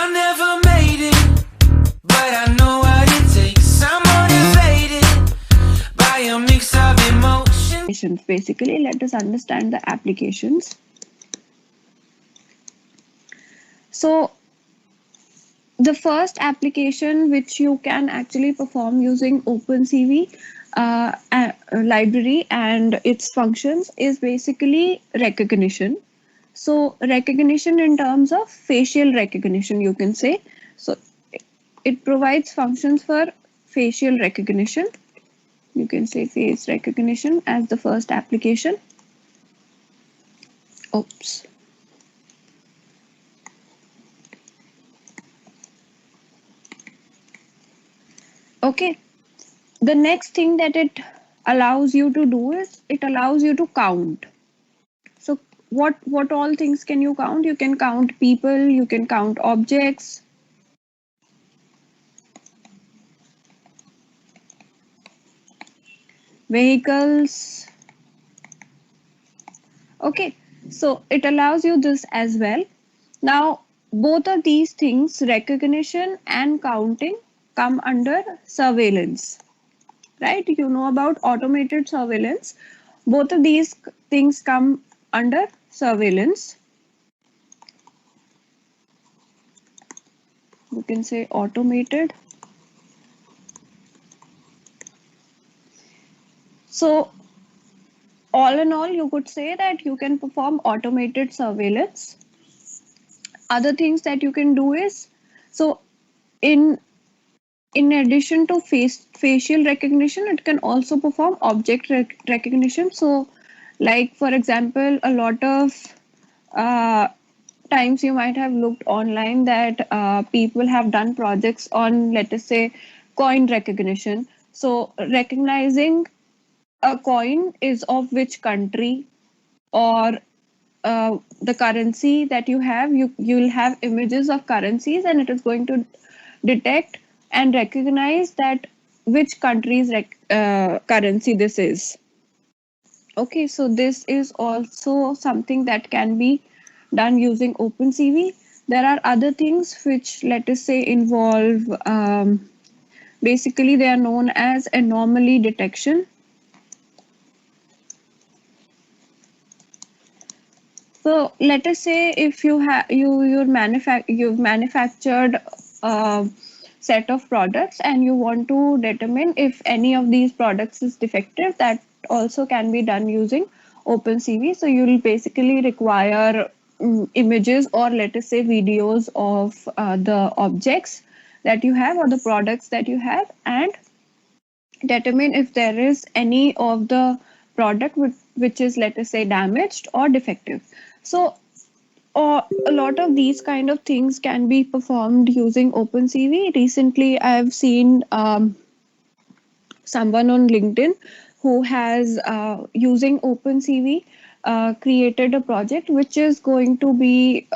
I never made it, but I know what it takes. I'm motivated by a mix of emotions. Basically, let us understand the applications. So the first application which you can actually perform using Opencv library and its functions is basically recognition. So recognition in terms of facial recognition, you can say. So it provides functions for facial recognition. You can say face recognition as the first application. Oops. Okay. The next thing that it allows you to do is it allows you to count. So what all things can you count? You can count people, you can count objects, vehicles. Okay, so it allows you this as well. Now, both of these things, recognition and counting, come under surveillance, right? You know about automated surveillance. Both of these things come under surveillance. You can say automated. So, all in all, you could say that you can perform automated surveillance. Other things that you can do is, so in in addition to facial recognition, it can also perform object recognition. So like for example, a lot of uh, times you might have looked online that people have done projects on, let us say, coin recognition. So recognizing a coin is of which country, or the currency that you have, you'll have images of currencies, and it is going to detect and recognize that which country's currency this is. Okay, so this is also something that can be done using Opencv. There are other things which, let us say, involve basically they are known as anomaly detection. So let us say if you have you've manufactured a set of products and you want to determine if any of these products is defective, that also can be done using Opencv. So you'll basically require images, or let us say videos of the objects that you have or the products that you have, and determine if there is any of the product which is, let us say, damaged or defective. So a lot of these kind of things can be performed using Opencv. Recently, I've seen someone on LinkedIn who has, using Opencv, created a project which is going to be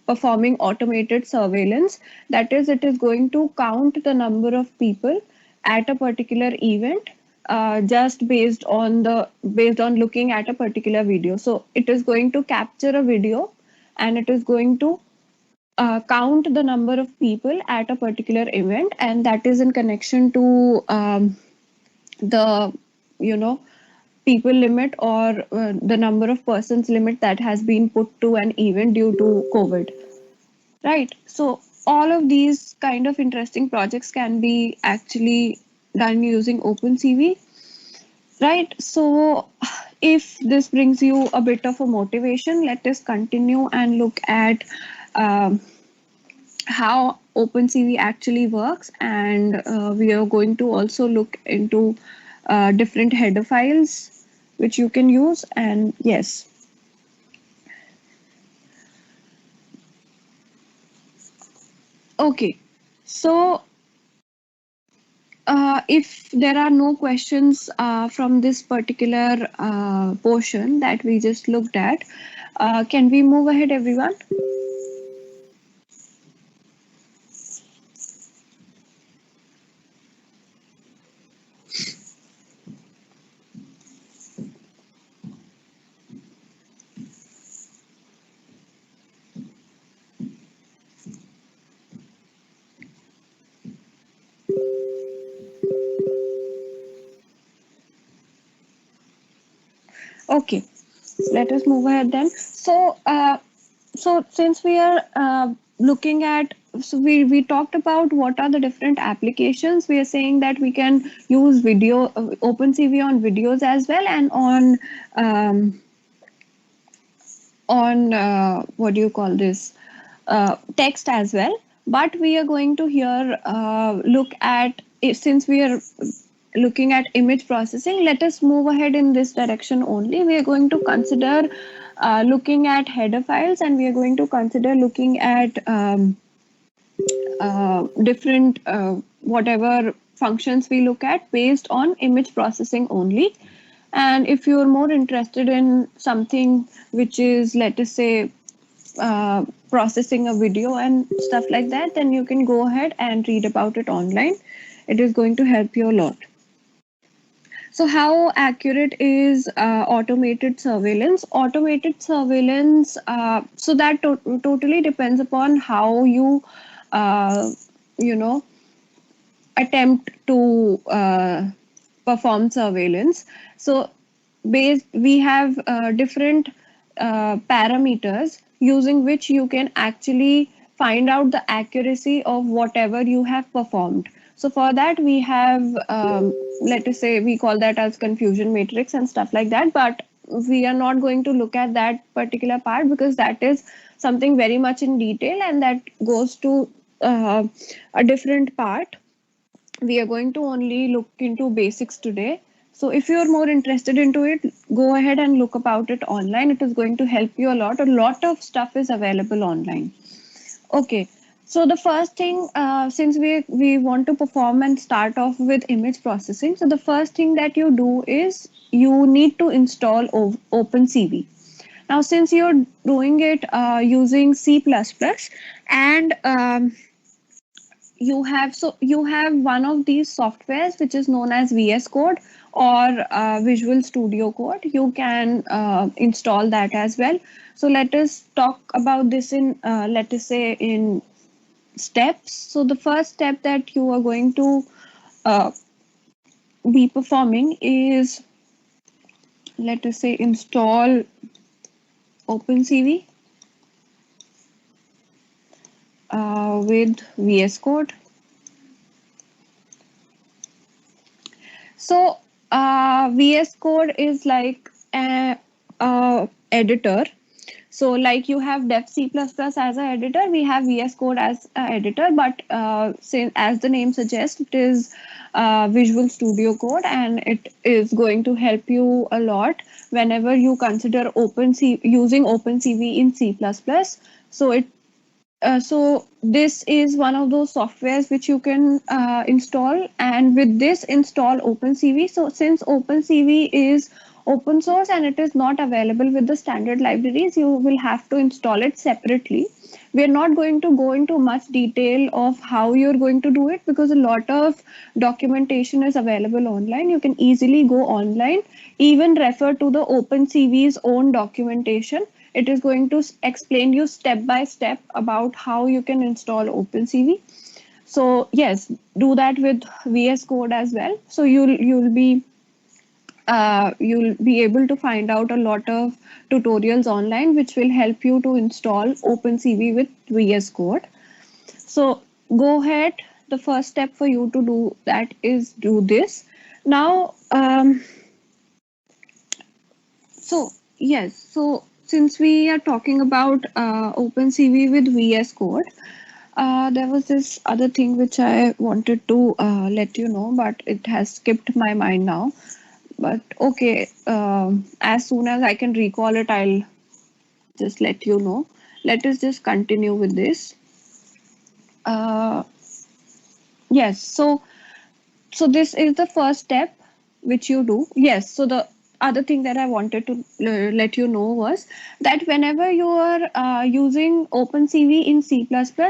performing automated surveillance. That is, it is going to count the number of people at a particular event, just based on looking at a particular video. So it is going to capture a video, and it is going to count the number of people at a particular event, and that is in connection to the, you know, people limit, or the number of persons limit that has been put to an event due to COVID, right? So all of these kind of interesting projects can be actually done using Opencv, right? So if this brings you a bit of a motivation, let us continue and look at um, how Opencv actually works, and we are going to also look into different header files which you can use. And yes, okay, so if there are no questions from this particular portion that we just looked at, can we move ahead, everyone? Okay, let us move ahead then. So since we are looking at, so we talked about what are the different applications. We are saying that we can use video, OpenCV on videos as well, and um, on what do you call this, text as well. But we are going to here look at, since we are looking at image processing, let us move ahead in this direction only. We are going to consider looking at header files, and we are going to consider looking at different whatever functions we look at based on image processing only. And if you're more interested in something which is, let us say, processing a video and stuff like that, then you can go ahead and read about it online. It is going to help you a lot. So, how accurate is automated surveillance? Automated surveillance, so that totally depends upon how you, uh, you know, attempt to perform surveillance. So, we have different parameters using which you can actually find out the accuracy of whatever you have performed. So for that we have, let us say, we call that as confusion matrix and stuff like that, but we are not going to look at that particular part because that is something very much in detail, and that goes to a different part. We are going to only look into basics today. So if you're more interested into it, go ahead and look about it online. It is going to help you a lot. A lot of stuff is available online. Okay. So the first thing, since we want to perform and start off with image processing, so the first thing that you do is you need to install OpenCV. Now, since you're doing it using C++, and you have one of these softwares which is known as VS Code or Visual Studio Code. You can install that as well. So let us talk about this in, let us say, in steps. So the first step that you are going to uh, be performing is, let us say, install OpenCV with VS Code. So VS Code is like a editor. So like you have Def C++ as an editor, we have VS Code as an editor, but as the name suggests, it is Visual Studio Code, and it is going to help you a lot whenever you consider using OpenCV in C++. So so this is one of those softwares which you can install, and with this install OpenCV. So since OpenCV is open source and it is not available with the standard libraries, you will have to install it separately. We are not going to go into much detail of how you're going to do it because a lot of documentation is available online. You can easily go online, even refer to the OpenCV's own documentation. It is going to explain you step by step about how you can install OpenCV. So yes, do that with VS Code as well. So you'll be able to find out a lot of tutorials online which will help you to install OpenCV with VS Code. So go ahead. The first step for you to do that is do this. Now, so yes, so since we are talking about OpenCV with VS Code, there was this other thing which I wanted to let you know, but it has skipped my mind now. But okay, as soon as I can recall it, I'll just let you know. Let us just continue with this. Uh, yes, so this is the first step which you do. Yes, so the other thing that I wanted to let you know was that whenever you are using OpenCV in C++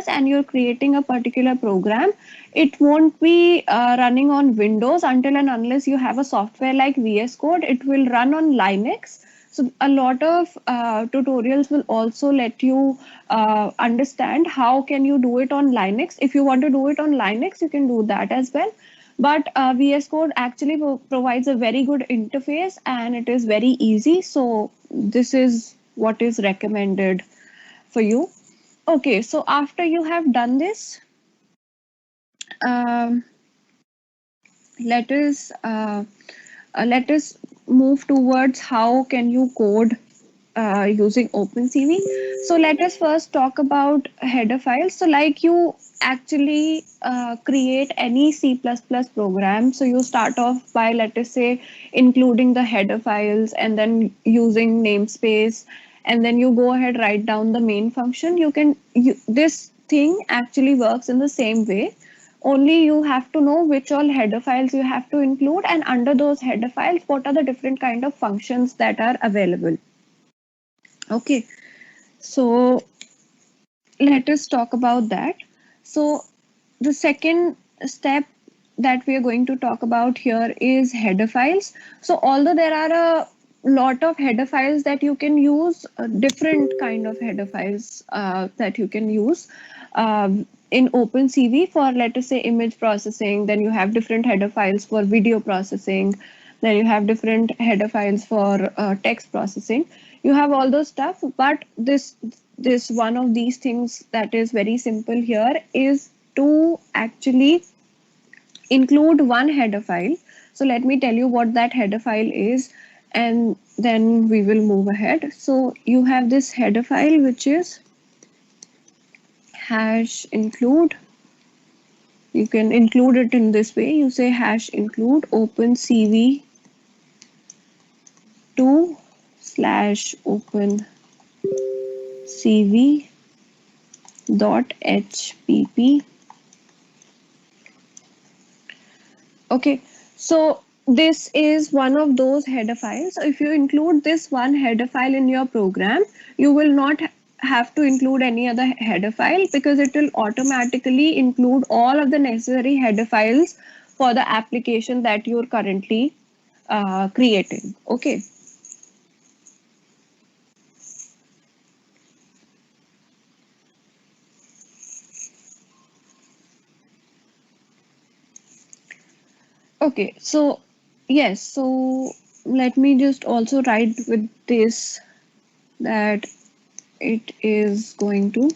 and you're creating a particular program, it won't be running on Windows until and unless you have a software like VS Code. It will run on Linux. So a lot of tutorials will also let you understand how can you do it on Linux. If you want to do it on Linux, you can do that as well. But VS Code actually provides a very good interface and it is very easy. So this is what is recommended for you. Okay, so after you have done this, um, let us let us move towards how can you code using OpenCV. So let us first talk about header files. So like you actually create any C++ program. So you start off by, let us say, including the header files and then using namespace, and then you go ahead, write down the main function. This thing actually works in the same way. Only you have to know which all header files you have to include, and under those header files, what are the different kind of functions that are available. Okay, so let us talk about that. So the second step that we are going to talk about here is header files. So although there are a lot of header files that you can use, different kind of header files that you can use in OpenCV for, let us say, image processing. Then you have different header files for video processing. Then you have different header files for text processing. You have all those stuff, but this one of these things that is very simple here is to actually include one header file. So let me tell you what that header file is, and then we will move ahead. So you have this header file which is hash include. You can include it in this way. You say hash include opencv 2 slash opencv dot hpp. Okay, so this is one of those header files. So if you include this one header file in your program, you will not have to include any other header file, because it will automatically include all of the necessary header files for the application that you're currently creating. Okay. Okay, so yes, so let me just also write with this that it is going to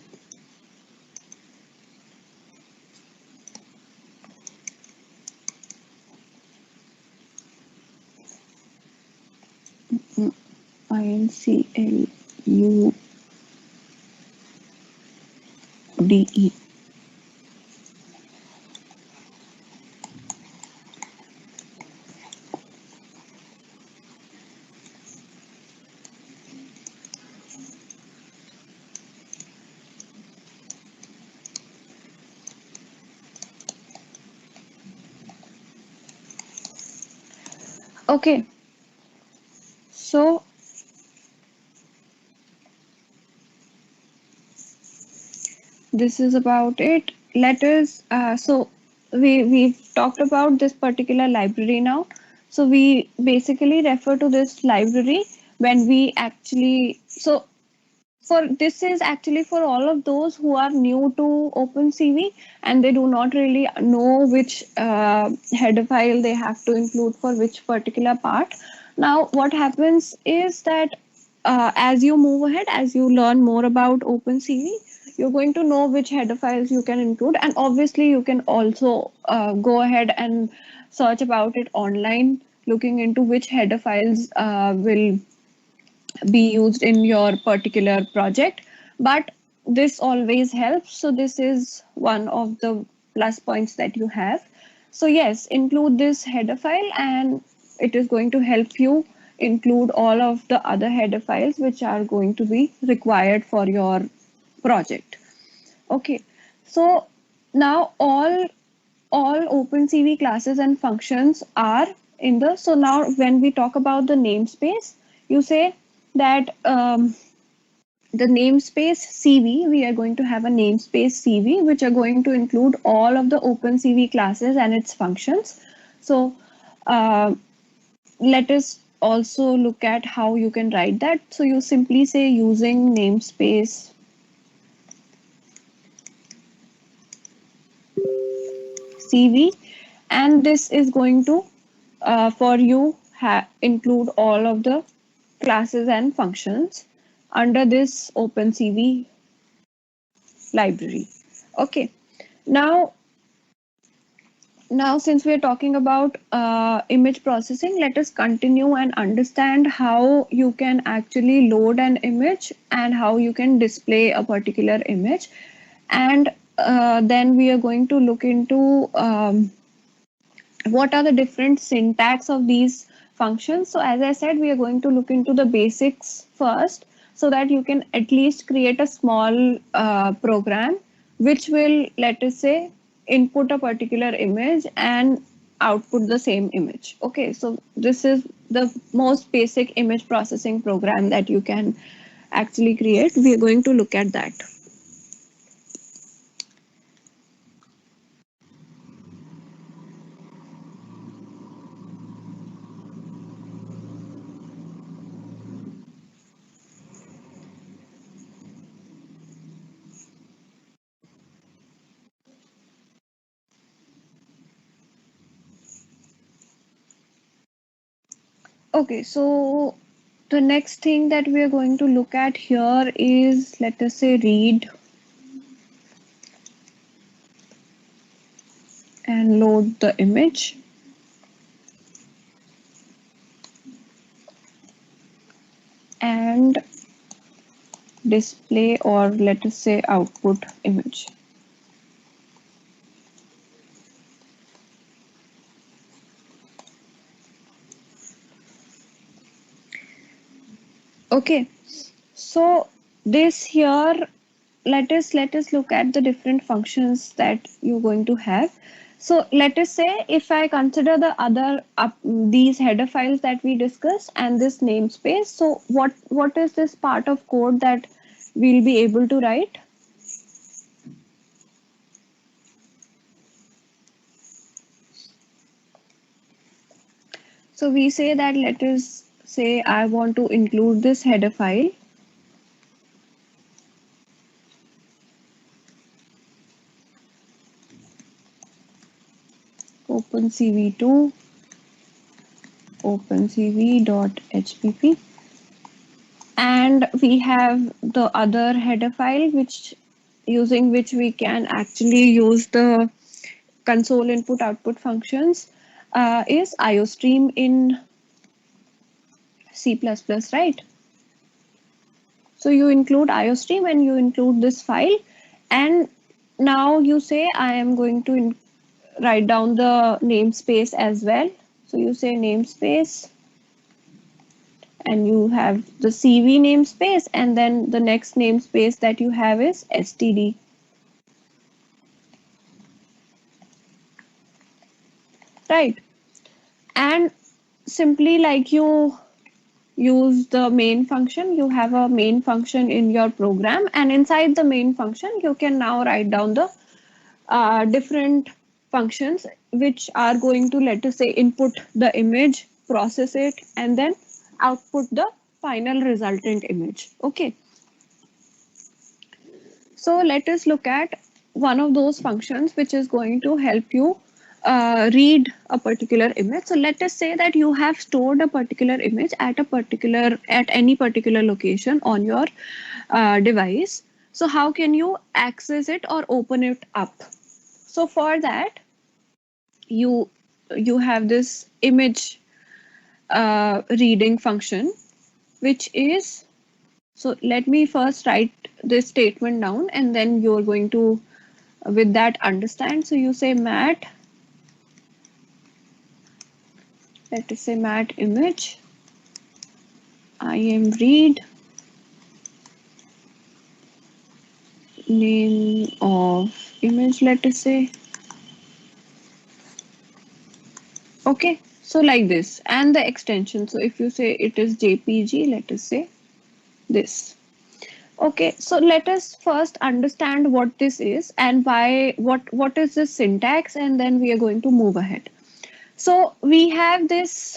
INCLUDE. Okay, so this is about it. Let us so we've talked about this particular library now. So we basically refer to this library when we actually, so for this is actually for all of those who are new to OpenCV and they do not really know which header file they have to include for which particular part. Now what happens is that as you move ahead, as you learn more about OpenCV, you're going to know which header files you can include, and obviously you can also go ahead and search about it online, looking into which header files will be used in your particular project. But this always helps, so this is one of the plus points that you have. So yes, include this header file and it is going to help you include all of the other header files which are going to be required for your project. Okay, so now all OpenCV classes and functions are in the, so now when we talk about the namespace, you say that the namespace CV, we are going to have a namespace CV, which are going to include all of the OpenCV classes and its functions. So uh, let us also look at how you can write that. So you simply say using namespace CV, and this is going to for you include all of the classes and functions under this Opencv library. Okay, now since we are talking about image processing, let us continue and understand how you can actually load an image and how you can display a particular image. And then we are going to look into what are the different syntax of these functions. So as I said, we are going to look into the basics first, so that you can at least create a small program which will, let us say, input a particular image and output the same image. Okay, so this is the most basic image processing program that you can actually create. We are going to look at that. Okay, so the next thing that we are going to look at here is, let us say, read and load the image. And display, or let us say, output image. Okay, so this here, let us look at the different functions that you're going to have. So let us say if I consider the other these header files that we discussed and this namespace, so what is this part of code that we'll be able to write? So we say that, let us say I want to include this header file. Opencv2 opencv.hpp, and we have the other header file using which we can actually use the console input output functions, is iostream in C++, right? So you include iostream and you include this file, and now you say I am going to write down the namespace as well. So you say namespace, and you have the CV namespace, and then the next namespace that you have is std. Right, and simply like you use the main function, you have a main function in your program, and inside the main function you can now write down the different functions which are going to, let us say, input the image, process it, and then output the final resultant image. Okay, so let us look at one of those functions which is going to help you read a particular image. So let us say that you have stored a particular image at any particular location on your device. So how can you access it or open it up? So for that, you have this image reading function, which is, so let me first write this statement down, and then you're going to with that understand. So you say mat, let us say mat image, im read, name of image, let us say. Okay, so like this, and the extension. So if you say it is jpg, let us say this. Okay, so let us first understand what this is and why, what is the syntax, and then we are going to move ahead. So we have this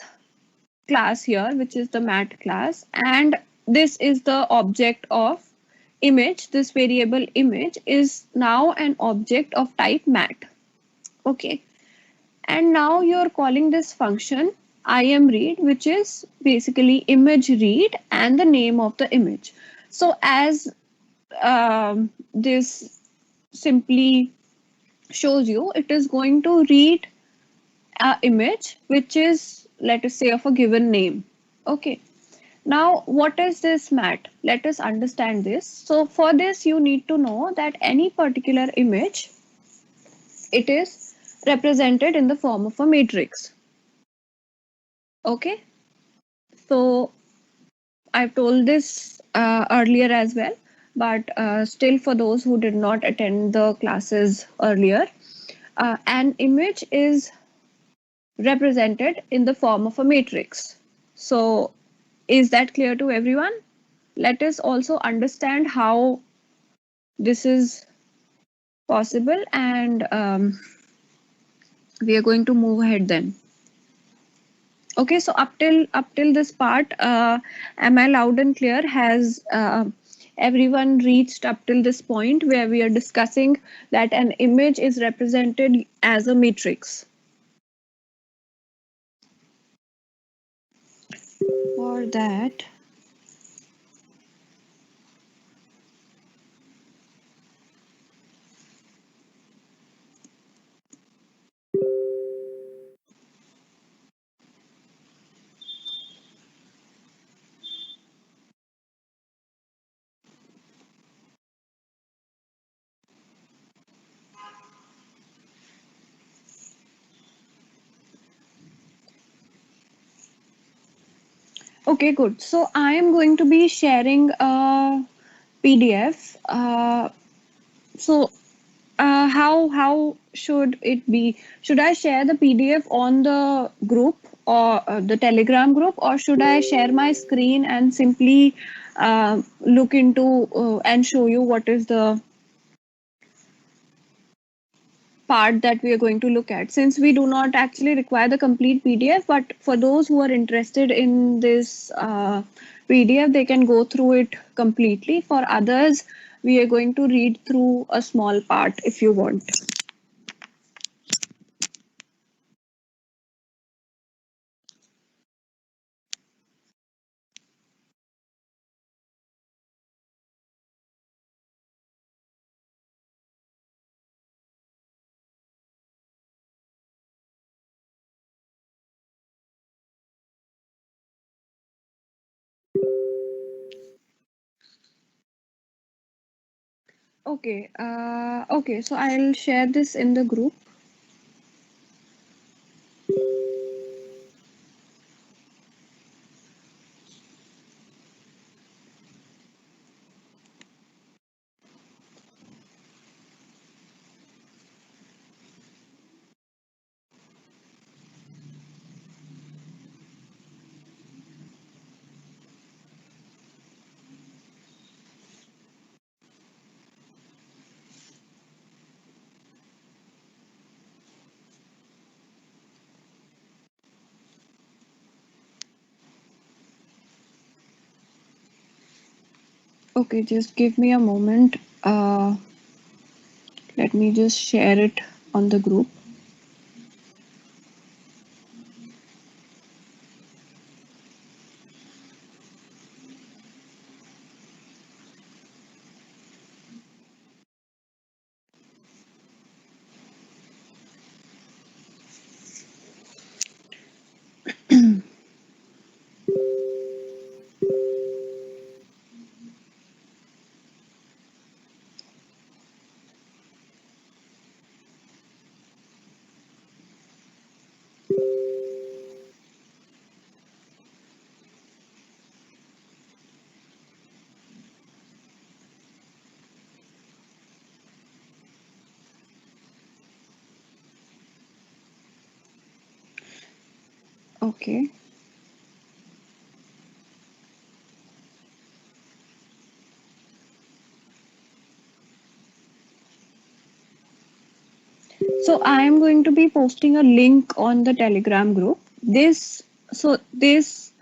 class here, which is the mat class, and this is the object of image. This variable image is now an object of type mat. Okay, And now you're calling this function imRead, which is basically image read and the name of the image. So as this simply shows you, it is going to read a image which is, let us say, of a given name. Okay. Now, what is this mat? Let us understand this. So for this, you need to know that any particular image, it is represented in the form of a matrix. Okay. So I've told this earlier as well, but still for those who did not attend the classes earlier, an image is represented in the form of a matrix. So is that clear to everyone? Let us also understand how this is possible, and we are going to move ahead then. Okay, so up till this part, am I loud and clear? Has everyone reached up till this point where we are discussing that an image is represented as a matrix? For that, okay, good. So I am going to be sharing a PDF. So how should it be? Should I share the PDF on the group or the Telegram group, or should I share my screen and simply look into and show you what is the part that we are going to look at? Since we do not actually require the complete PDF, but for those who are interested in this PDF, they can go through it completely. For others, we are going to read through a small part if you want. Okay, okay, so I'll share this in the group. Okay, just give me a moment. Let me just share it on the group. Okay. So I am going to be posting a link on the Telegram group. This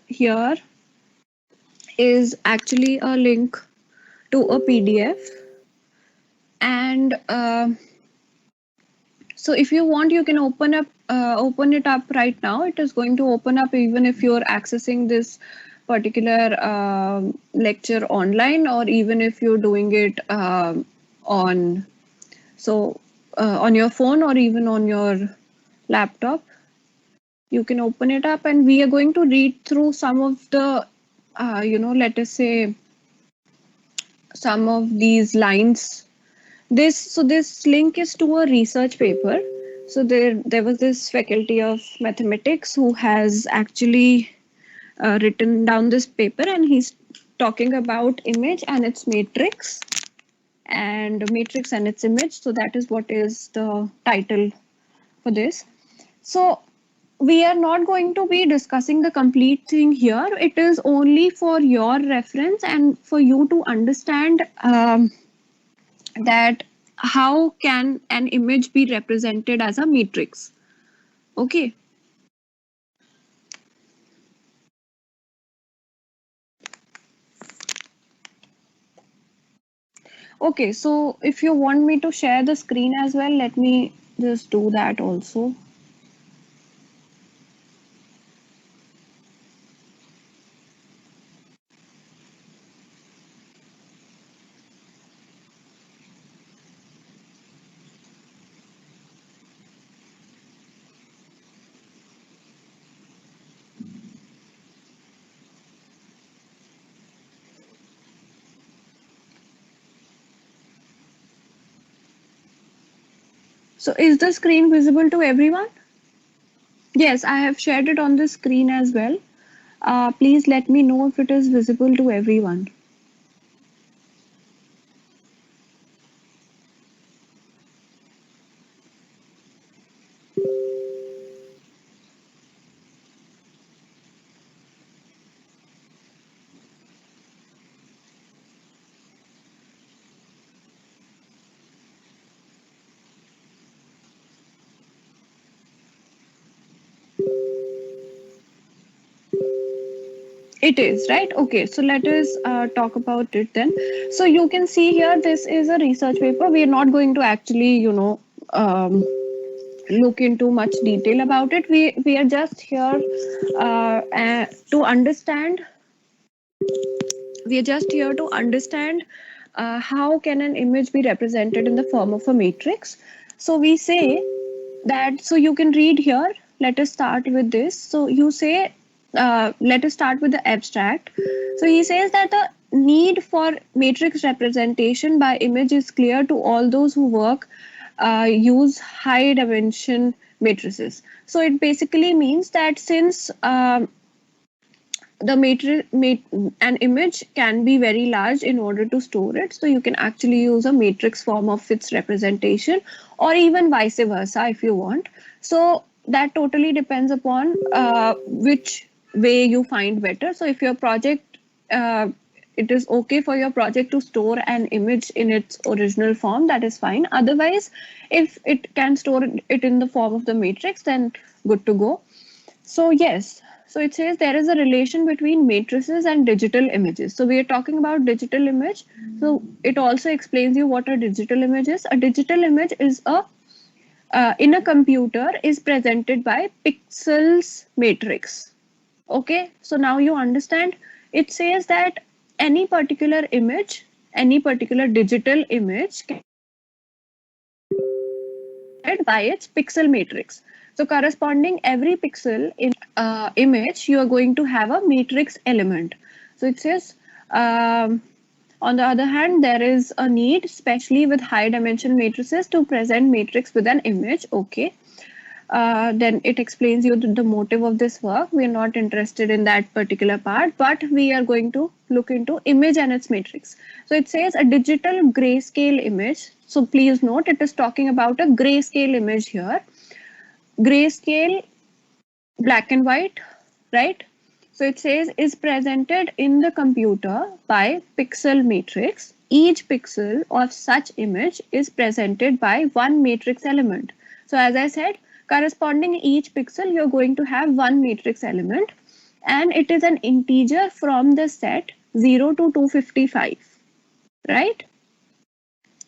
here is actually a link to a PDF, and So if you want, you can open it up right now. It is going to open up even if you're accessing this particular lecture online, or even if you're doing it on on your phone or even on your laptop. You can open it up, and we are going to read through some of the let us say some of these lines. This link is to a research paper. So there was this faculty of mathematics who has actually written down this paper, and he's talking about image and its matrix, and matrix and its image. So that is what is the title for this. So we are not going to be discussing the complete thing here. It is only for your reference and for you to understand that how can an image be represented as a matrix. Okay. Okay, so if you want me to share the screen as well, let me just do that also. So is the screen visible to everyone? Yes, I have shared it on the screen as well. Please let me know if it is visible to everyone. It is, right? Okay, so let us talk about it then. So you can see here, this is a research paper. We are not going to actually, look into much detail about it. We are just here to understand. We are just here to understand how can an image be represented in the form of a matrix. So we say that, so you can read here. Let us start with this. So you say, let us start with the abstract. So he says that the need for matrix representation by image is clear to all those who use high dimension matrices. So it basically means that since an image can be very large in order to store it, so you can actually use a matrix form of its representation, or even vice versa if you want. So that totally depends upon which way you find better. So if your project it is okay for your project to store an image in its original form, that is fine. Otherwise, if it can store it in the form of the matrix, then good to go. So yes, so it says there is a relation between matrices and digital images. So we are talking about digital image. So it also explains you what a digital image is. A digital image is a in a computer is presented by pixels matrix. Okay, so now you understand. It says that any particular image, any particular digital image can by its pixel matrix. So corresponding every pixel in image, you are going to have a matrix element. So it says, on the other hand, there is a need, especially with high dimension matrices, to present matrix with an image. Okay. Then it explains you the motive of this work. We are not interested in that particular part, but we are going to look into image and its matrix. So it says a digital grayscale image. So please note, it is talking about a grayscale image here. Grayscale, black and white, right? So it says is presented in the computer by pixel matrix. Each pixel of such image is presented by one matrix element. So as I said, corresponding each pixel, you're going to have one matrix element, and it is an integer from the set 0 to 255, right?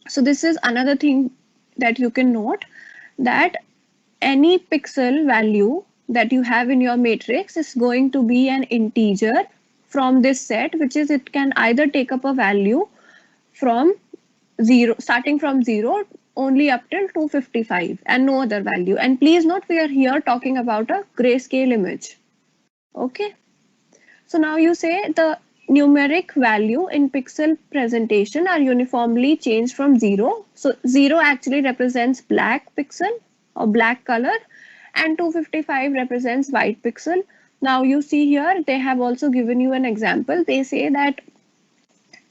So this is another thing that you can note, that any pixel value that you have in your matrix is going to be an integer from this set, which is it can either take up a value from 0, starting from 0 only up till 255 and no other value. And please note, we are here talking about a grayscale image. Okay. So now you say the numeric value in pixel presentation are uniformly changed from 0. So 0 actually represents black pixel or black color, and 255 represents white pixel. Now you see here they have also given you an example. They say that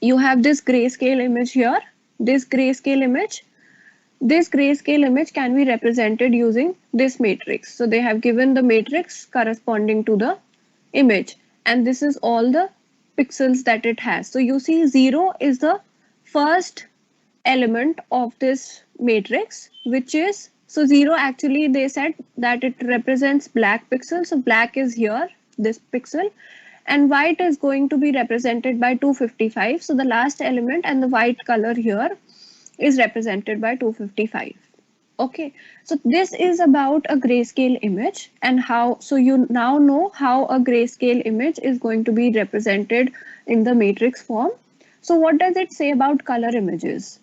you have this grayscale image here, this grayscale image. This grayscale image can be represented using this matrix. So they have given the matrix corresponding to the image, and this is all the pixels that it has. So you see 0 is the first element of this matrix, which is, so 0 actually they said that it represents black pixel. So black is here, this pixel, and white is going to be represented by 255. So the last element and the white color here is represented by 255. Okay, so this is about a grayscale image and how, so you now know how a grayscale image is going to be represented in the matrix form. So what does it say about color images?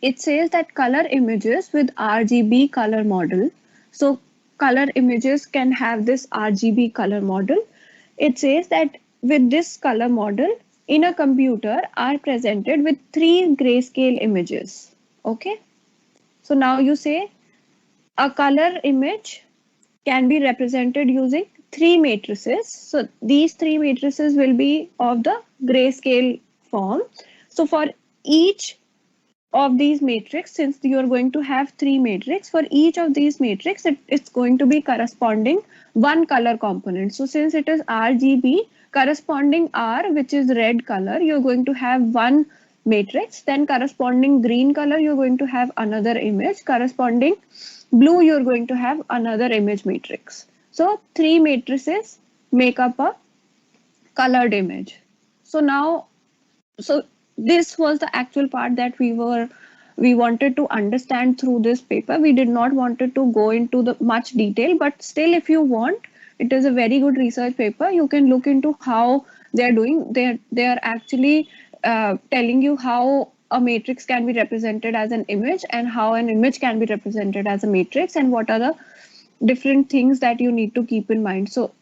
It says that color images with RGB color model. So color images can have this RGB color model. It says that with this color model in a computer are presented with 3 grayscale images. Okay. So now you say a color image can be represented using 3 matrices. So these 3 matrices will be of the grayscale form. So for each of these matrix, since you are going to have 3 matrix, for each of these matrix it's going to be corresponding one color component. So since it is RGB, corresponding R, which is red color, you're going to have one matrix. Then corresponding green color, you're going to have another image. Corresponding blue, you're going to have another image matrix. So 3 matrices make up a colored image. So now, so this was the actual part that we wanted to understand through this paper. We did not wanted to go into the much detail, but still, if you want, it is a very good research paper. You can look into how they're doing. They're actually telling you how a matrix can be represented as an image and how an image can be represented as a matrix, and what are the different things that you need to keep in mind. So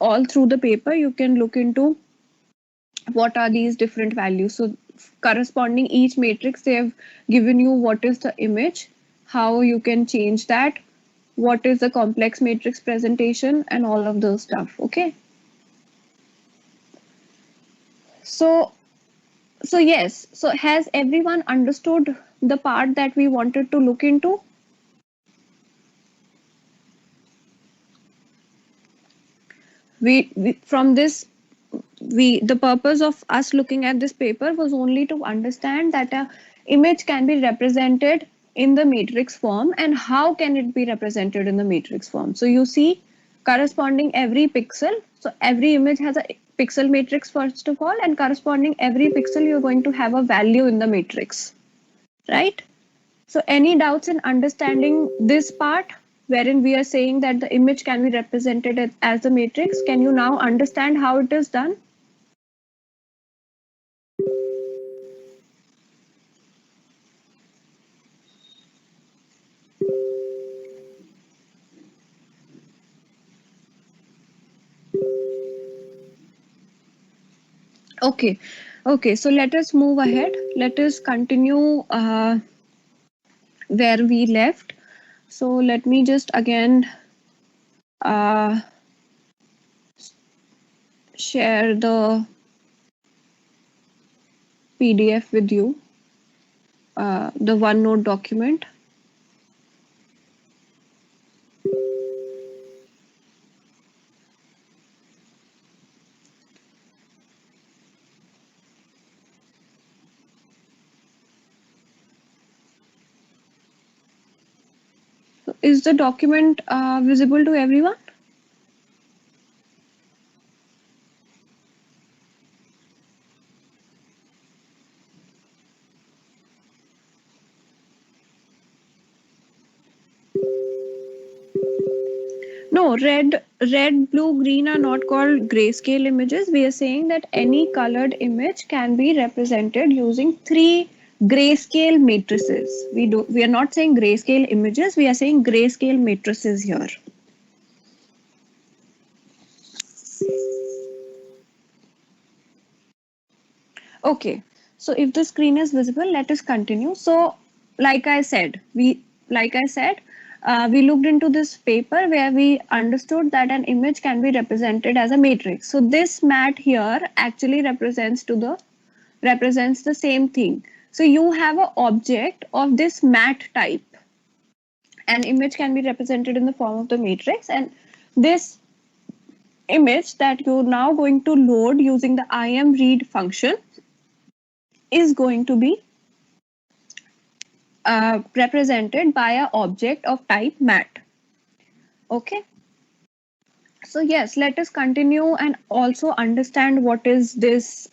all through the paper you can look into what are these different values. So corresponding each matrix, they have given you what is the image, how you can change that, what is the complex matrix presentation, and all of those stuff. Okay. So yes, so has everyone understood the part that we wanted to look into? We from this, the purpose of us looking at this paper was only to understand that a image can be represented in the matrix form, and how can it be represented in the matrix form. So you see, corresponding every pixel, so every image has a pixel matrix first of all, and corresponding every pixel you're going to have a value in the matrix, right? So any doubts in understanding this part, wherein we are saying that the image can be represented as a matrix? Can you now understand how it is done? Okay, okay. So let us move ahead. Let us continue where we left. So let me just again uh, share the PDF with you, the OneNote document. So is the document visible to everyone? No, red, blue, green are not called grayscale images. We are saying that any colored image can be represented using three grayscale matrices. We are not saying grayscale images, we are saying grayscale matrices here. Okay, so if the screen is visible, let us continue. So, like I said, we looked into this paper where we understood that an image can be represented as a matrix. So this mat here actually represents the same thing. So you have an object of this mat type. An image can be represented in the form of the matrix, and this image that you're now going to load using the imRead function is going to be represented by an object of type mat. Okay. So yes, let us continue and also understand what is this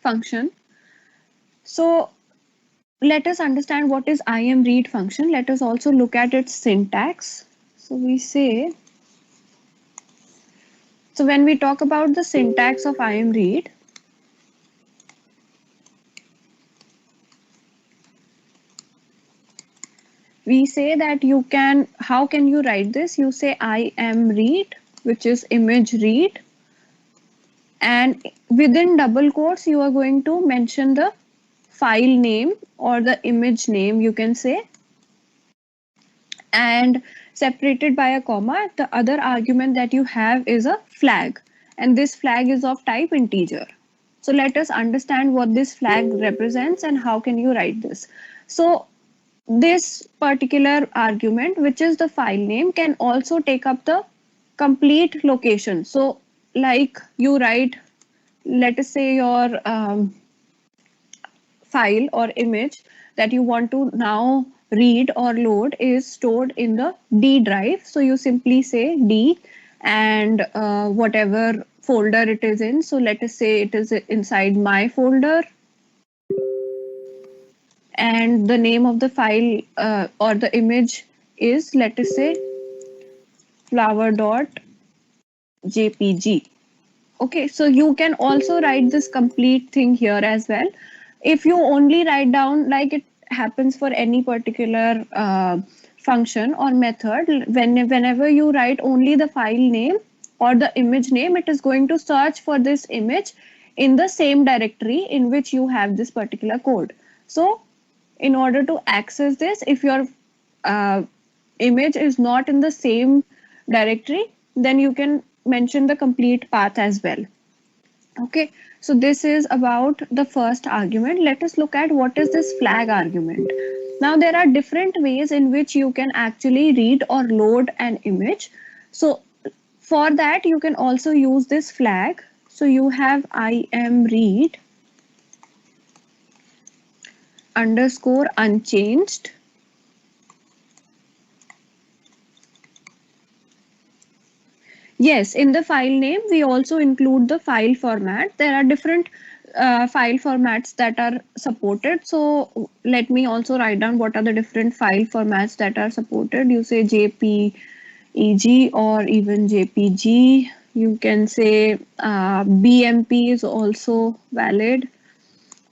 function. So let us understand what is imRead function. Let us also look at its syntax. So when we talk about the syntax of imRead, we say that how can you write this? You say imRead, which is image read, and within double quotes, you are going to mention the file name or the image name, you can say, and separated by a comma, the other argument that you have is a flag, and this flag is of type integer. So let us understand what this flag represents and how can you write this. So this particular argument, which is the file name, can also take up the complete location. So like you write, let us say your file or image that you want to now read or load is stored in the D drive. So you simply say D and whatever folder it is in. So let us say it is inside my folder, and the name of the file or the image is, let us say, flower.jpg. Okay, so you can also write this complete thing here as well. If you only write down, like it happens for any particular function or method, whenever you write only the file name or the image name, it is going to search for this image in the same directory in which you have this particular code. So in order to access this, if your image is not in the same directory, then you can mention the complete path as well. Okay, so this is about the first argument. Let us look at what is this flag argument. Now there are different ways in which you can actually read or load an image. So for that you can also use this flag. So you have imRead underscore unchanged. Yes, in the file name, we also include the file format. There are different file formats that are supported. So let me also write down what are the different file formats that are supported. You say JPEG or even JPG. You can say BMP is also valid.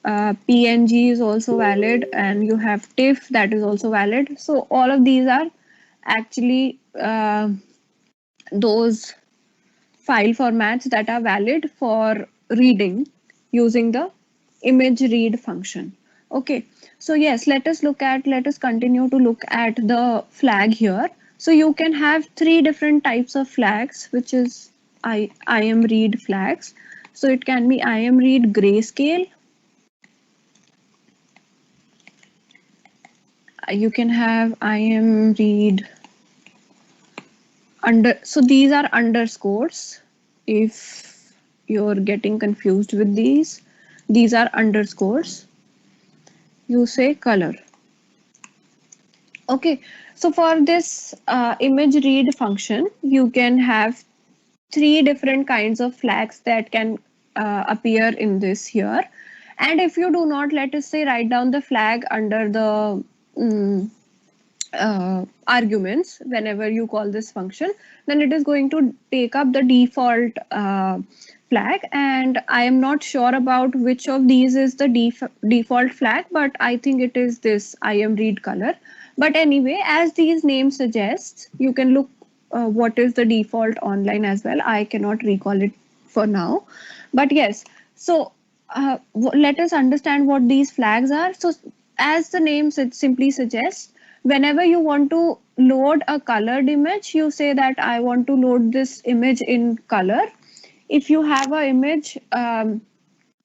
PNG is also valid, and you have TIFF that is also valid. So all of these are actually those file formats that are valid for reading using the image read function. Okay, so yes, let us continue to look at the flag here. So you can have three different types of flags, which is imRead flags. So it can be imRead grayscale. You can have imRead so these are underscores. If you're getting confused with these are underscores. You say color. Okay, so for this image read function, you can have three different kinds of flags that can appear in this here. And if you do not, let us say, write down the flag under the arguments whenever you call this function, then it is going to take up the default flag. And I am not sure about which of these is the default flag, but I think it is this IamRead color. But anyway, as these names suggest, you can look what is the default online as well. I cannot recall it for now, but yes. So let us understand what these flags are. So as the name simply suggests, whenever you want to load a colored image, you say that I want to load this image in color. If you have an image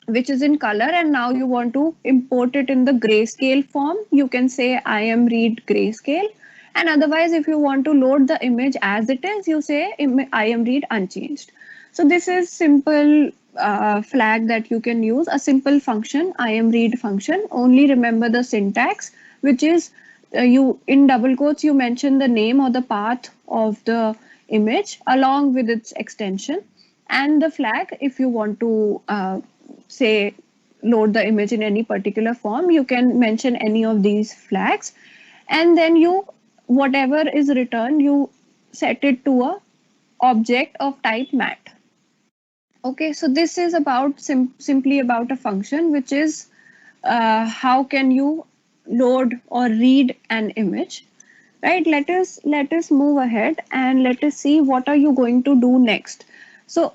which is in color and now you want to import it in the grayscale form, you can say IamRead grayscale. And otherwise, if you want to load the image as it is, you say IamRead unchanged. So this is simple flag that you can use, a simple function, IamRead function. Only remember the syntax, which is you in double quotes you mention the name or the path of the image along with its extension, and the flag. If you want to say load the image in any particular form, you can mention any of these flags, and then you whatever is returned, you set it to a object of type mat. Okay, so this is about simply about a function, which is how can you load or read an image, right? Let us move ahead and let us see what are you going to do next. So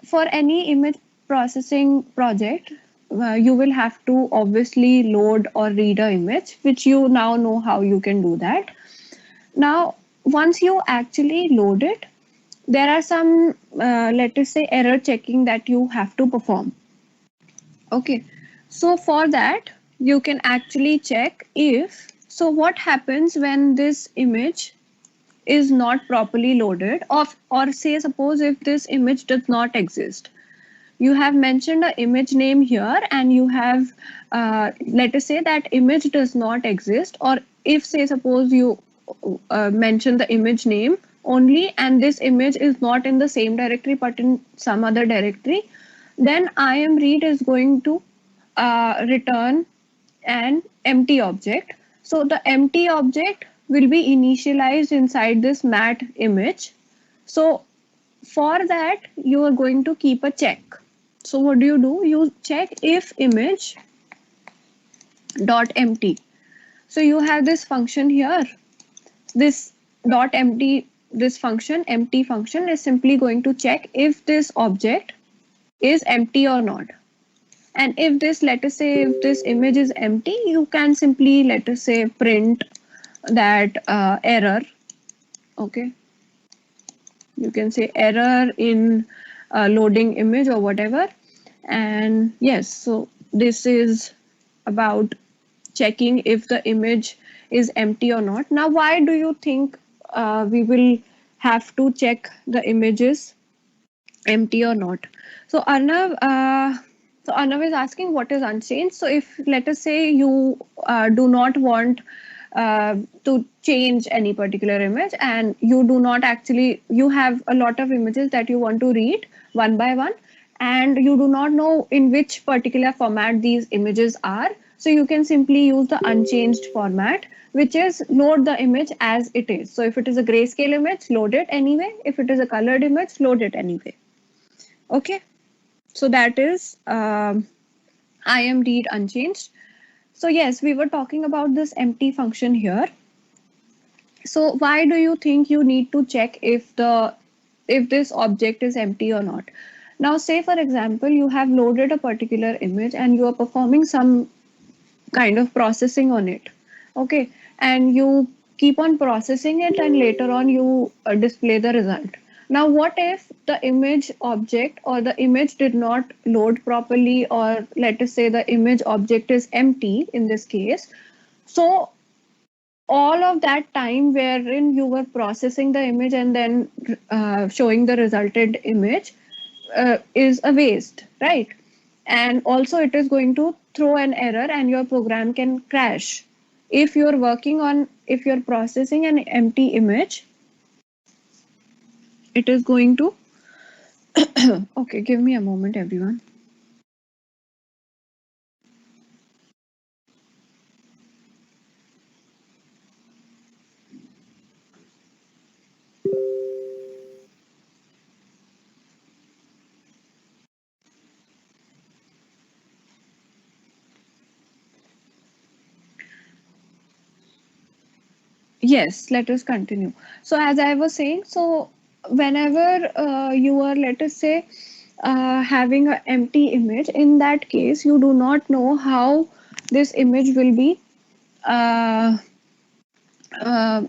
for any image processing project, you will have to obviously load or read an image, which you now know how you can do that. Now, once you actually load it, there are some, let us say, error checking that you have to perform. Okay, so for that, you can actually check if, so what happens when this image is not properly loaded, or say suppose if this image does not exist. You have mentioned an image name here and you have let us say that image does not exist, or if say suppose you mention the image name only and this image is not in the same directory but in some other directory, then IamRead is going to return an empty object. So the empty object will be initialized inside this mat image. So for that, you are going to keep a check. So what do? You check if image dot empty. So you have this function here. This dot empty, this function, empty function, is simply going to check if this object is empty or not. And if this, let us say, if this image is empty, you can simply, let us say, print that error. Okay, you can say error in loading image or whatever. And yes, so this is about checking if the image is empty or not. Now, why do you think we will have to check the images empty or not? So Arnav is asking what is unchanged. So if let us say you do not want to change any particular image and you do not actually, you have a lot of images that you want to read one by one and you do not know in which particular format these images are, so you can simply use the unchanged format, which is load the image as it is. So if it is a grayscale image, load it anyway. If it is a colored image, load it anyway. Okay, so that is IamRead unchanged. So yes, we were talking about this empty function here. So why do you think you need to check if this object is empty or not? Now say for example you have loaded a particular image and you are performing some kind of processing on it. Okay, and you keep on processing it and later on you display the result. Now what if the image object or the image did not load properly, or let us say the image object is empty in this case? So all of that time wherein you were processing the image and then showing the resulted image is a waste, right? And also it is going to throw an error and your program can crash. If you're working on, if you're processing an empty image, it is going to okay, give me a moment everyone. Yes, let us continue. So, as I was saying, so whenever you are, let us say, having an empty image, in that case, you do not know how this image will be, uh, uh,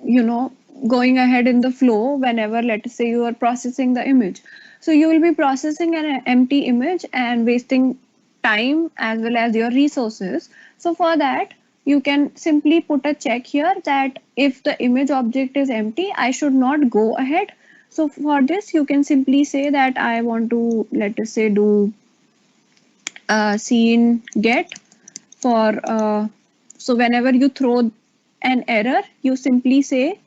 you know, going ahead in the flow whenever, let us say, you are processing the image. So, you will be processing an empty image and wasting time as well as your resources. So, for that, you can simply put a check here that if the image object is empty, I should not go ahead. So for this, you can simply say that I want to, let us say, do scene get for, so whenever you throw an error, you simply say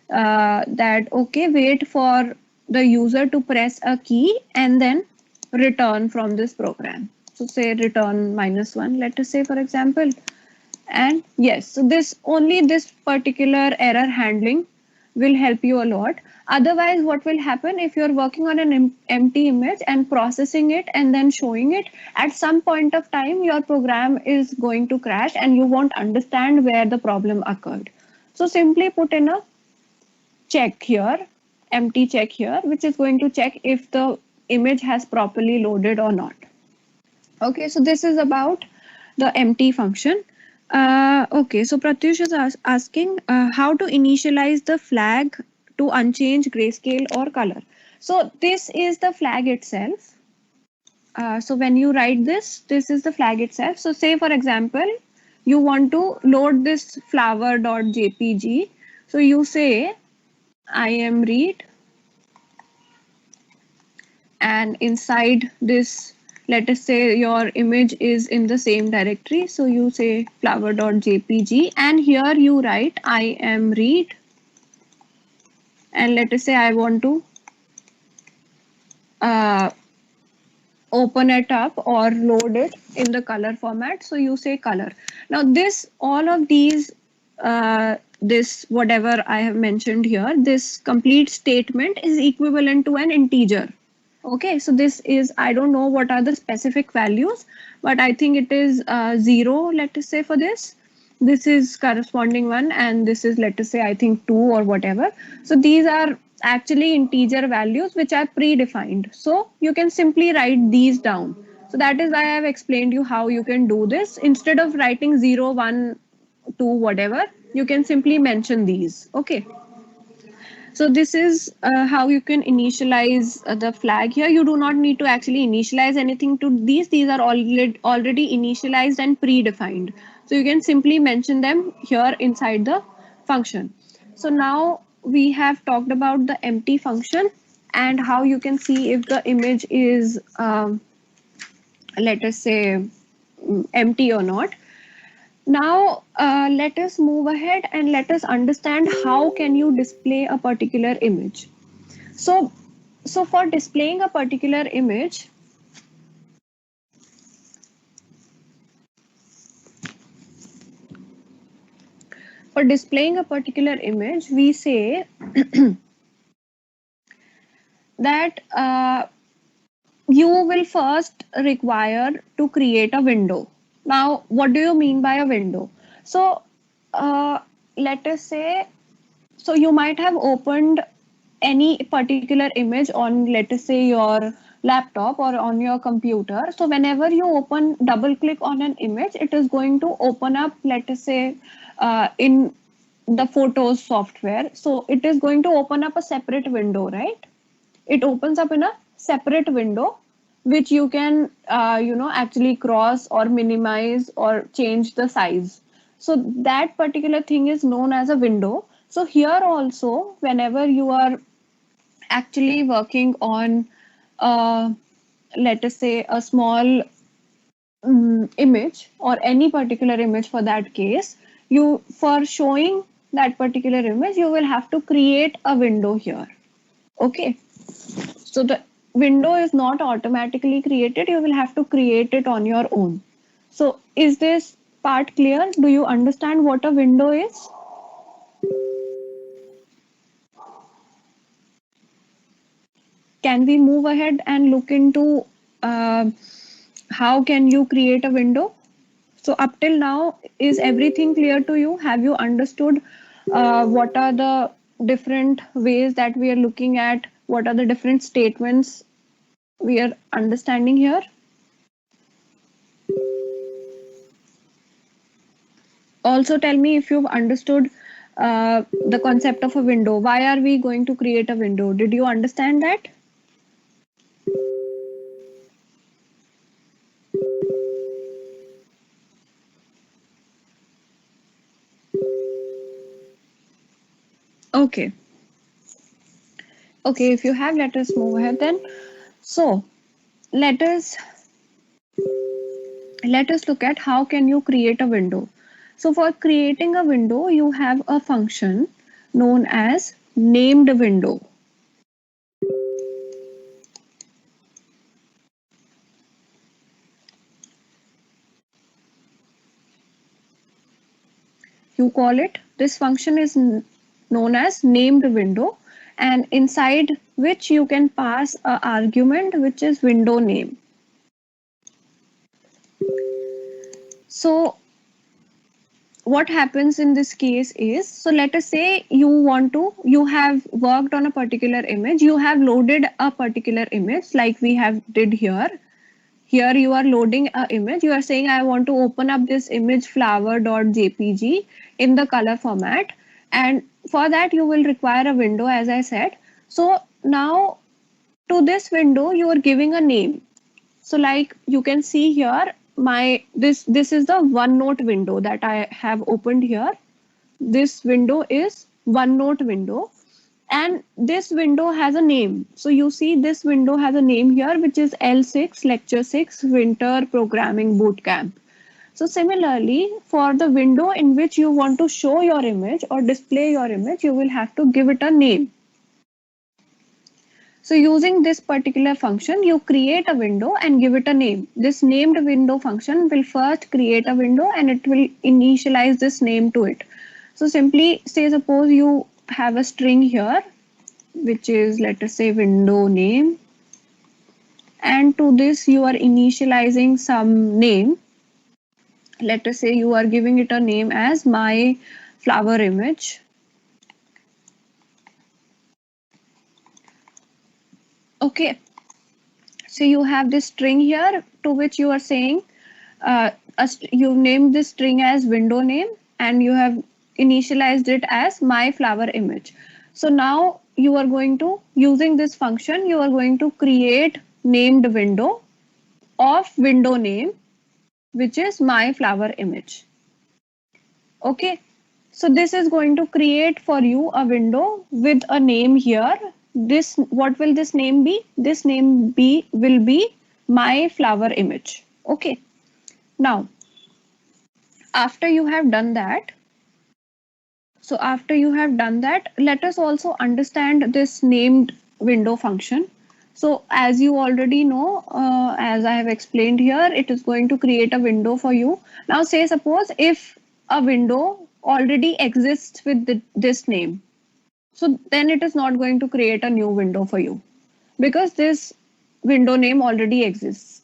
that, okay, wait for the user to press a key and then return from this program. So say return -1, let us say, for example. And yes, so this only this particular error handling will help you a lot. Otherwise, what will happen if you're working on an empty image and processing it and then showing it, at some point of time, your program is going to crash and you won't understand where the problem occurred. So simply put in a check here, empty check here, which is going to check if the image has properly loaded or not. Okay, so this is about the empty function. Okay, so Pratyush is asking how to initialize the flag to unchanged grayscale or color. So this is the flag itself. So when you write this, this is the flag itself. So say for example, you want to load this flower.jpg. So you say I am read, and inside this, let us say your image is in the same directory, so you say flower.jpg, and here you write I am read, and let us say I want to uh, open it up or load it in the color format, so you say color. Now this, all of these, this whatever I have mentioned here, this complete statement is equivalent to an integer. Okay, so this is, I don't know what are the specific values, but I think it is 0, let us say, for this. This is corresponding one, and this is, let us say, I think 2 or whatever. So these are actually integer values which are predefined. So you can simply write these down. So that is why I have explained you how you can do this. Instead of writing 0, 1, 2, whatever, you can simply mention these. Okay. So this is how you can initialize the flag here. You do not need to actually initialize anything to these. These are already initialized and predefined. So you can simply mention them here inside the function. So now we have talked about the empty function and how you can see if the image is, let us say, empty or not. Now, let us move ahead and let us understand how can you display a particular image. So, so for displaying a particular image, we say that you will first require to create a window. Now, what do you mean by a window? So, let us say, so you might have opened any particular image on, let us say, your laptop or on your computer. So whenever you double click on an image, it is going to open up, let us say, in the photos software. So it is going to open up a separate window, right? It opens up in a separate window which you can actually cross or minimize or change the size. So that particular thing is known as a window. So here also, whenever you are actually working on, uh, let us say, a small image or any particular image, for that case, you, for showing that particular image, you will have to create a window here. Okay, so the window is not automatically created, you will have to create it on your own. So is this part clear? Do you understand what a window is? Can we move ahead and look into uh, how can you create a window? So up till now, is everything clear to you? Have you understood what are the different ways that we are looking at, what are the different statements we are understanding here. Also tell me if you've understood the concept of a window. Why are we going to create a window? Did you understand that? Okay. Okay, if you have, let us move ahead then. So let us look at how can you create a window. So for creating a window, you have a function known as named window. You call it, this function is known as named window, and inside which you can pass a argument which is window name. So what happens in this case is, so let us say you have worked on a particular image, you have loaded a particular image like we have did here. Here you are loading a image, you are saying I want to open up this image flower.jpg in the color format, and for that you will require a window, as I said. So now to this window you are giving a name. So like you can see here, my this is the OneNote window that I have opened here. This window is OneNote window, and this window has a name. So you see this window has a name here, which is L6 Lecture-6 Winter Programming Bootcamp. So similarly, for the window in which you want to show your image or display your image, you will have to give it a name. So using this particular function, you create a window and give it a name. This named window function will first create a window and it will initialize this name to it. So simply say, suppose you have a string here, which is, let us say, window name. And to this you are initializing some name. Let us say you are giving it a name as my flower image. Okay. So you have this string here to which you are saying, you named this string as window name and you have initialized it as my flower image. So now you are going to, using this function, you are going to create named window of window name, which is my flower image. Okay. So this is going to create for you a window with a name here. This, what will this name be? This name will be my flower image. Okay. Now, after you have done that, let us also understand this named window function. So as you already know, as I have explained here, it is going to create a window for you. Now say, suppose if a window already exists with this name, so then it is not going to create a new window for you because this window name already exists.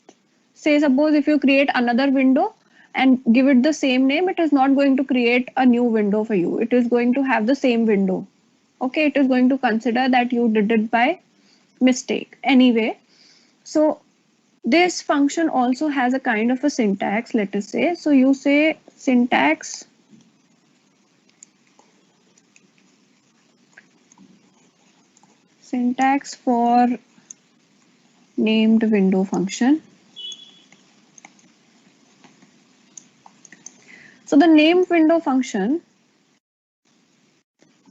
Say, suppose if you create another window and give it the same name, it is not going to create a new window for you. It is going to have the same window. Okay, it is going to consider that you did it by mistake. Anyway, so this function also has a kind of a syntax, let us say. So you say syntax for named window function. So the named window function,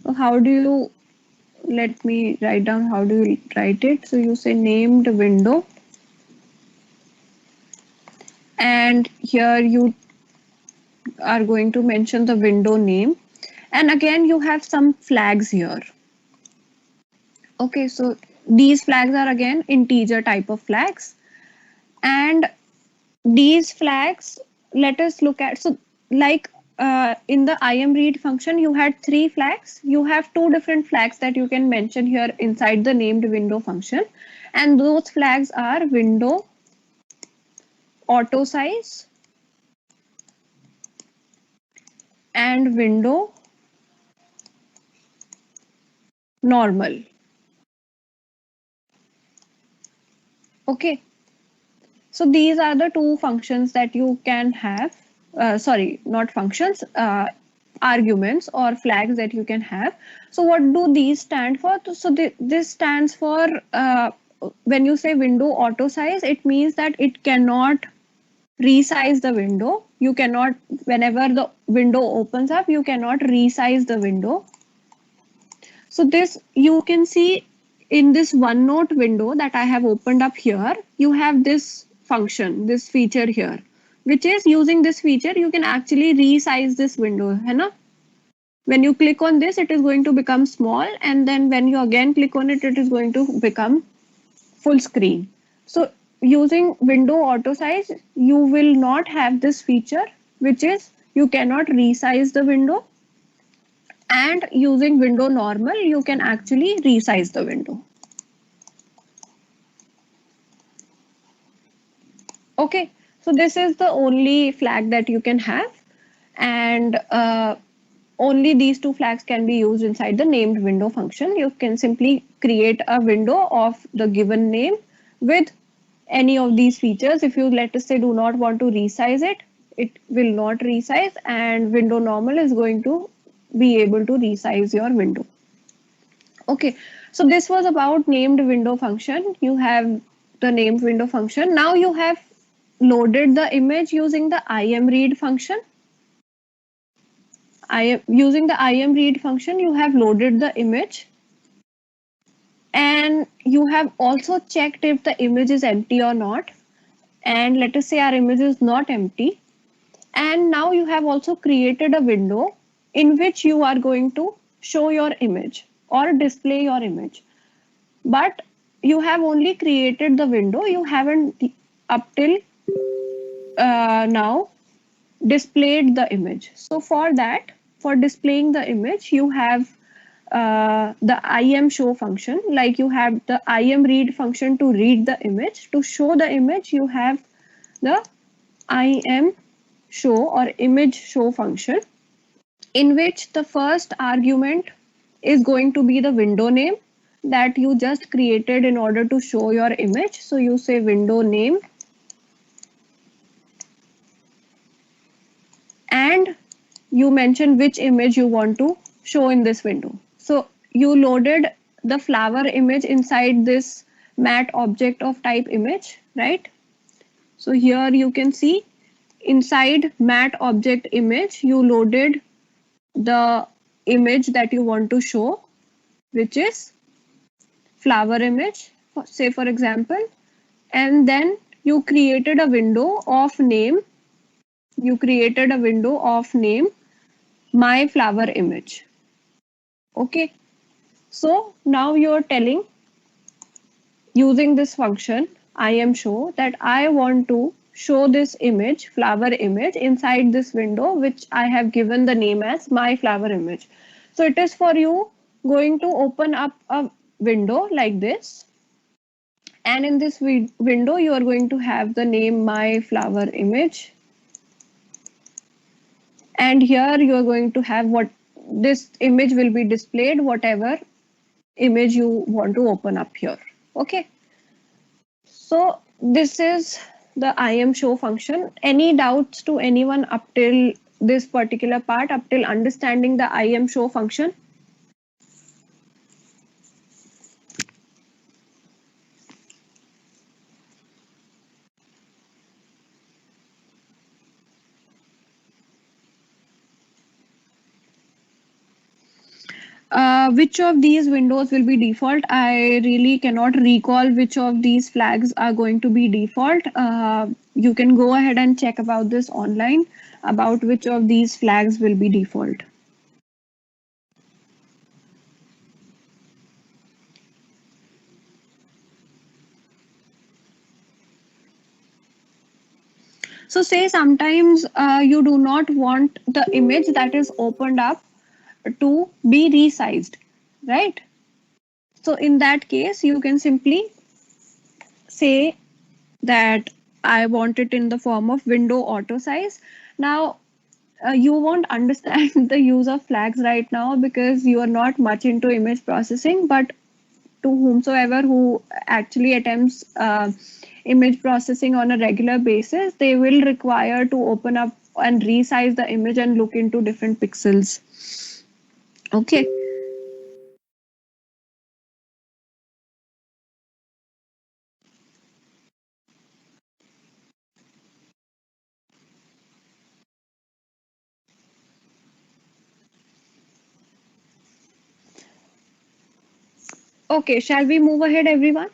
so how do you, let me write down how do you write it. So you say named window, and here you are going to mention the window name, and again you have some flags here. Okay, so these flags are again integer type of flags, and these flags, let us look at, so like in the imRead function you had 3 flags. You have 2 different flags that you can mention here inside the named window function, and those flags are window auto size and window normal. Okay, so these are the two functions that you can have. Sorry, not functions, arguments or flags that you can have. So what do these stand for? So this stands for, when you say window auto size, it means that it cannot resize the window. You cannot, whenever the window opens up, you cannot resize the window. So this you can see in this OneNote window that I have opened up here, you have this function, this feature here, which is using this feature, you can actually resize this window. है ना? When you click on this, it is going to become small, and then when you again click on it, it is going to become full screen. So using window auto size, you will not have this feature, which is you cannot resize the window, and using window normal, you can actually resize the window. Okay, so this is the only flag that you can have, and only these two flags can be used inside the named window function. You can simply create a window of the given name with any of these features. If you, let us say, do not want to resize it, it will not resize, and window normal is going to be able to resize your window. Okay, so this was about named window function. You have the named window function. Now you have loaded the image using the imRead function. Using the imRead function, you have loaded the image, and you have also checked if the image is empty or not. And let us say our image is not empty. And now you have also created a window in which you are going to show your image or display your image. But you have only created the window, you haven't up till now displayed the image. So for that, for displaying the image, you have the imShow function. Like you have the imRead function to read the image. To show the image, you have the imShow or image show function, in which the first argument is going to be the window name that you just created in order to show your image. So you say window name, and you mention which image you want to show in this window. So you loaded the flower image inside this mat object of type image, right? So here you can see inside mat object image, you loaded the image that you want to show, which is flower image, say for example, and then you created a window of name. You created a window of name my flower image. Okay, so now you're telling using this function imShow that I want to show this image, flower image, inside this window which I have given the name as my flower image. So it is for you going to open up a window like this, and in this window you are going to have the name my flower image, and here you are going to have what this image will be displayed, whatever image you want to open up here. Okay, so this is the imShow function. Any doubts to anyone up till this particular part, up till understanding the imShow function? Which of these windows will be default? I really cannot recall which of these flags are going to be default. You can go ahead and check about this online, about which of these flags will be default. So say sometimes you do not want the image that is opened up to be resized, right? So in that case, you can simply say that I want it in the form of window auto size. Now, you won't understand the use of flags right now because you are not much into image processing, but to whomsoever who actually attempts image processing on a regular basis, they will require to open up and resize the image and look into different pixels. Okay. Okay, shall we move ahead, everyone?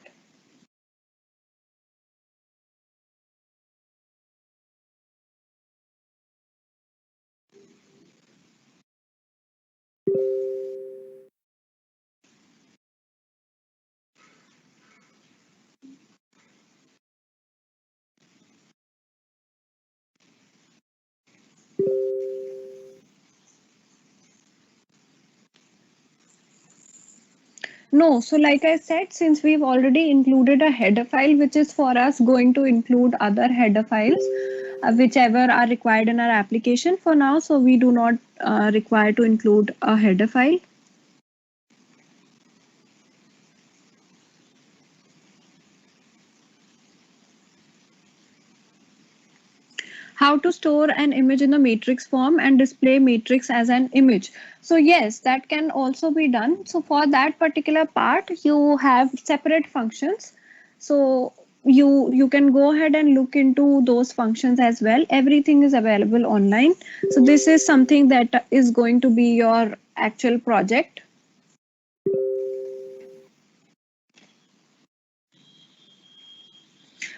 No, so like I said, since we've already included a header file, which is for us going to include other header files, whichever are required in our application for now. So we do not require to include a header file. How to store an image in the matrix form and display matrix as an image. So yes, that can also be done. So for that particular part, you have separate functions. So you can go ahead and look into those functions as well. Everything is available online. So this is something that is going to be your actual project.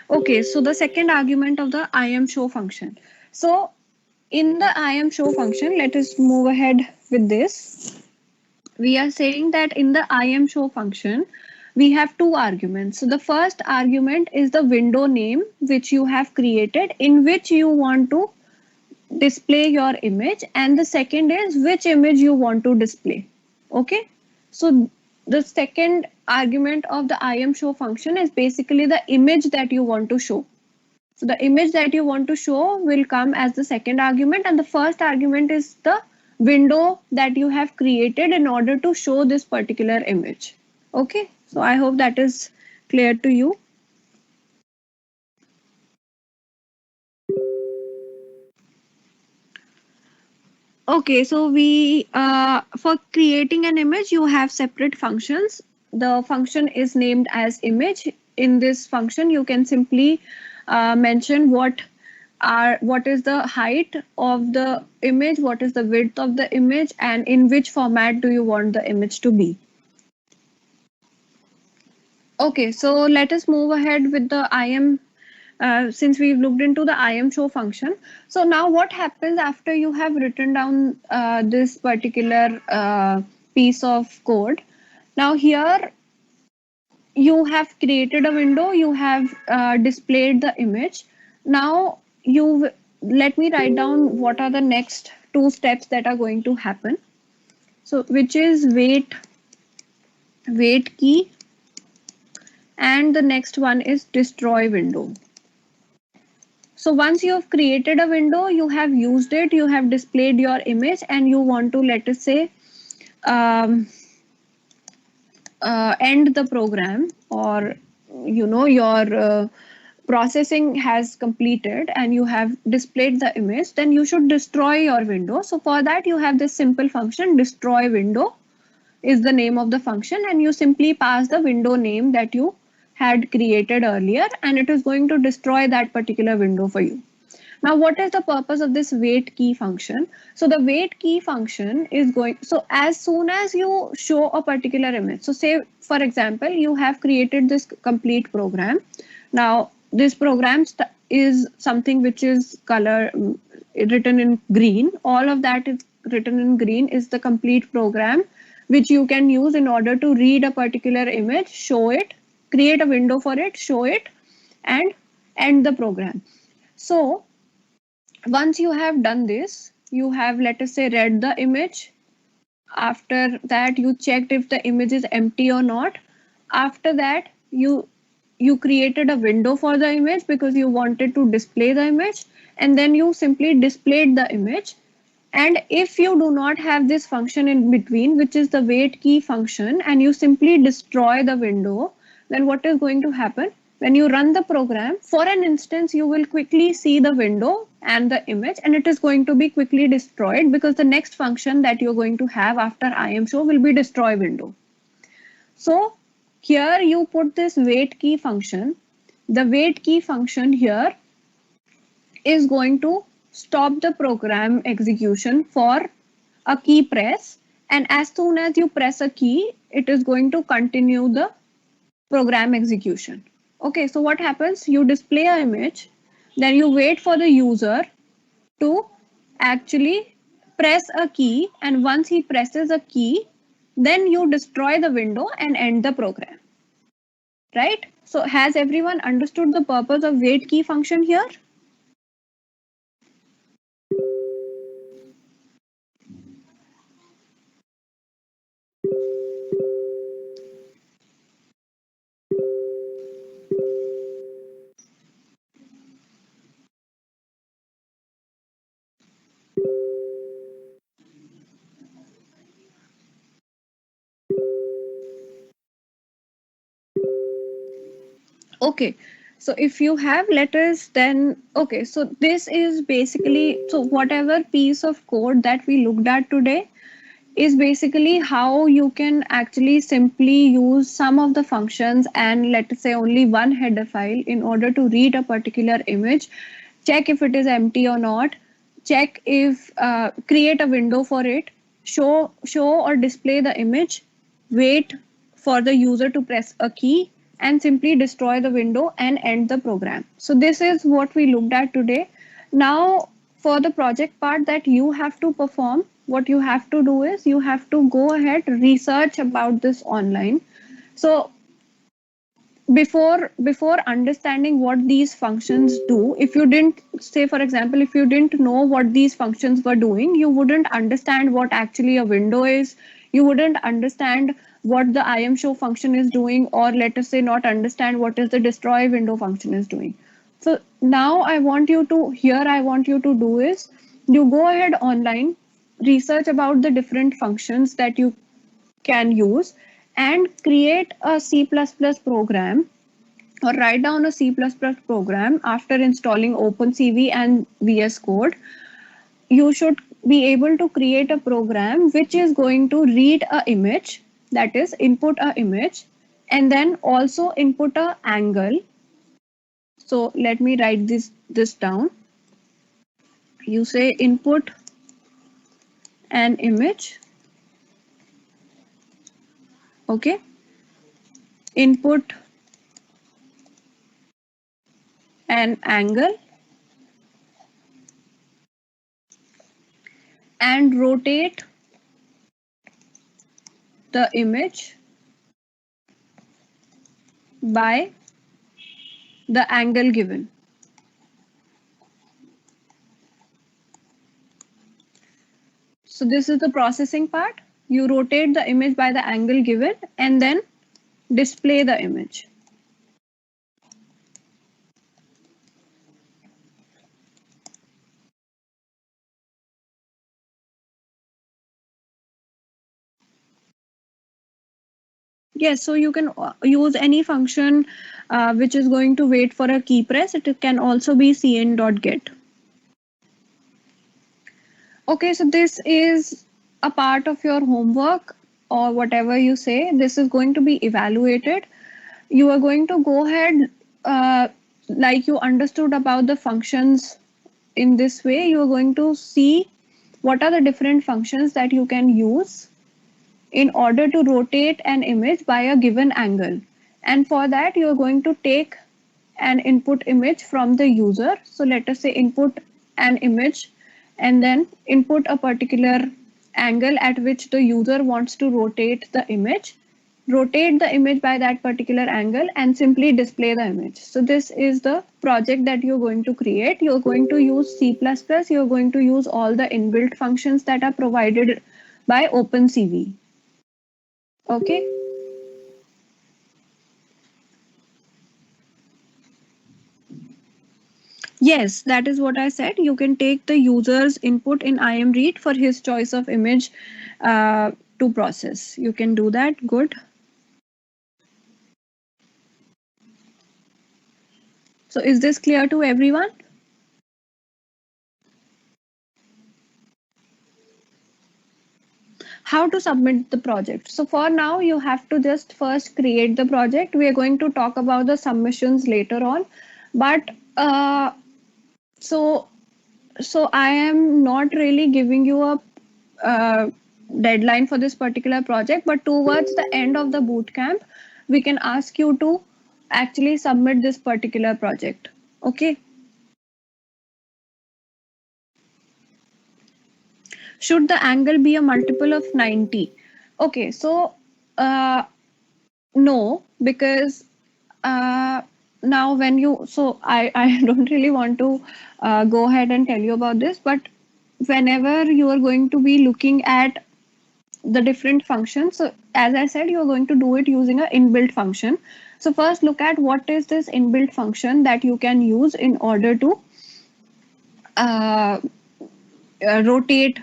Okay, so the second argument of the IAMShow function. So in the IAMShow function, let us move ahead with this. We are saying that in the IAMShow function, we have two arguments. So the first argument is the window name which you have created in which you want to display your image, and the second is which image you want to display. Okay, so the second argument of the IAMShow function is basically the image that you want to show. So the image that you want to show will come as the second argument, and the first argument is the window that you have created in order to show this particular image. Okay, so I hope that is clear to you. Okay, so we for creating an image, you have separate functions. The function is named as image. In this function, you can simply mention what is the height of the image, what is the width of the image, and in which format do you want the image to be. Okay, so let us move ahead with the IM. Since we've looked into the IAMShow function, so now what happens after you have written down this particular piece of code? Now here you have created a window, you have displayed the image. Now let me write down what are the next two steps that are going to happen. So which is wait key, and the next one is destroy window. So once you have created a window, you have used it, you have displayed your image, and you want to, let us say, um, end the program, or your processing has completed and you have displayed the image, then you should destroy your window. So for that, you have this simple function, destroy window is the name of the function, and you simply pass the window name that you had created earlier, and it is going to destroy that particular window for you. Now, what is the purpose of this wait key function? So the wait key function is going, so as soon as you show a particular image, so say, for example, you have created this complete program. Now, this program is something which is written in green. All of that is written in green is the complete program which you can use in order to read a particular image, show it, create a window for it, show it, and end the program. So once you have done this, you have, let us say, read the image. After that, you checked if the image is empty or not. After that, you created a window for the image because you wanted to display the image, and then you simply displayed the image. And if you do not have this function in between, which is the wait key function, and you simply destroy the window, then what is going to happen? When you run the program, for an instance, you will quickly see the window and the image, and it is going to be quickly destroyed because the next function that you're going to have after IAMShow will be destroy window. So here you put this wait key function. The wait key function here is going to stop the program execution for a key press, and as soon as you press a key, it is going to continue the program execution. Okay, so what happens? You display an image, then you wait for the user to actually press a key, and once he presses a key, then you destroy the window and end the program. Right? So has everyone understood the purpose of wait key function here? Okay, so if you have letters, then okay, so this is basically, so whatever piece of code that we looked at today is basically how you can actually simply use some of the functions and let's say only one header file in order to read a particular image, check if it is empty or not, check if create a window for it, show or display the image, wait for the user to press a key, and simply destroy the window and end the program. So this is what we looked at today. Now for the project part that you have to perform, what you have to do is you have to go ahead, research about this online. So before understanding what these functions do, if you didn't, say for example, if you didn't know what these functions were doing, you wouldn't understand what actually a window is, you wouldn't understand what the IAMShow function is doing, or let us say not understand what is the destroy window function is doing. So now I want you to, here I want you to do is you go ahead online, research about the different functions that you can use, and create a C++ program, or write down a C++ program after installing Opencv and VS Code. You should be able to create a program which is going to read a image, that is input a image, and then also input a angle. So let me write this down. You say input an image, okay, input an angle, and rotate the image by the angle given. So this is the processing part. You rotate the image by the angle given and then display the image. Yes, so you can use any function which is going to wait for a key press. It can also be cin.get. Okay, so this is a part of your homework or whatever you say. This is going to be evaluated. You are going to go ahead, like you understood about the functions in this way, you are going to see what are the different functions that you can use in order to rotate an image by a given angle. And for that, you are going to take an input image from the user. So let us say input an image and then input a particular angle at which the user wants to rotate the image. Rotate the image by that particular angle and simply display the image. So this is the project that you're going to create. You're going to use C++. You're going to use all the inbuilt functions that are provided by Opencv. Okay. Yes, that is what I said. You can take the user's input in IMRead for his choice of image uh, to process. You can do that. Good. So is this clear to everyone? How to submit the project? So for now, you have to just first create the project. We are going to talk about the submissions later on. But so so I am not really giving you a uh, deadline for this particular project, but towards the end of the boot camp, we can ask you to actually submit this particular project. Okay. Should the angle be a multiple of 90? Okay, so uh, no, because uh, now when you, so I don't really want to go ahead and tell you about this, but whenever you are going to be looking at the different functions, so as I said, you're going to do it using an inbuilt function. So first look at what is this inbuilt function that you can use in order to uh, rotate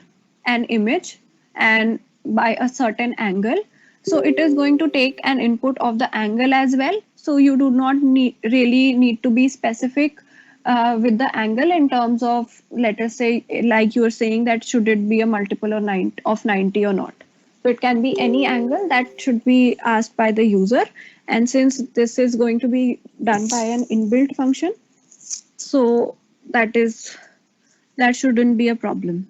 an image and by a certain angle. So it is going to take an input of the angle as well. So you do not really need to be specific with the angle in terms of, let us say, like you are saying, that should it be a multiple or 90 or not. So it can be any angle that should be asked by the user. And since this is going to be done by an inbuilt function, so that shouldn't be a problem.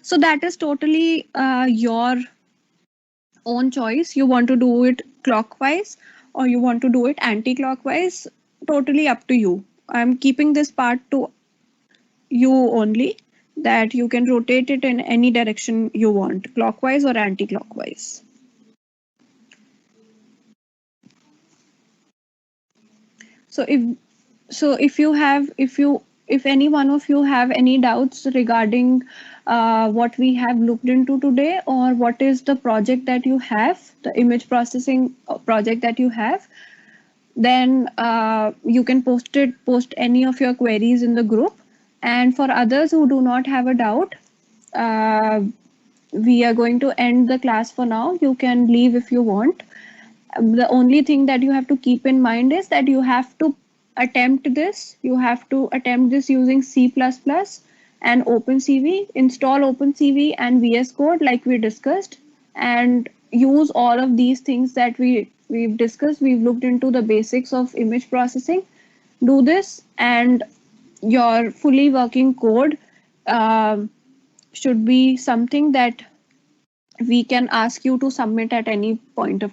So that is totally your own choice. You want to do it clockwise or you want to do it anti-clockwise. Totally up to you. I'm keeping this part to you only, that you can rotate it in any direction you want, clockwise or anti-clockwise. So if any one of you have any doubts regarding what we have looked into today, or what is the project that you have, the image processing project that you have, then you can post any of your queries in the group. And for others who do not have a doubt, uh, we are going to end the class for now. You can leave if you want. The only thing that you have to keep in mind is that you have to attempt this using C++ and Opencv. Install Opencv and VS Code like we discussed, and use all of these things that we've discussed. We've looked into the basics of image processing. Do this, and your fully working code um, should be something that we can ask you to submit at any point of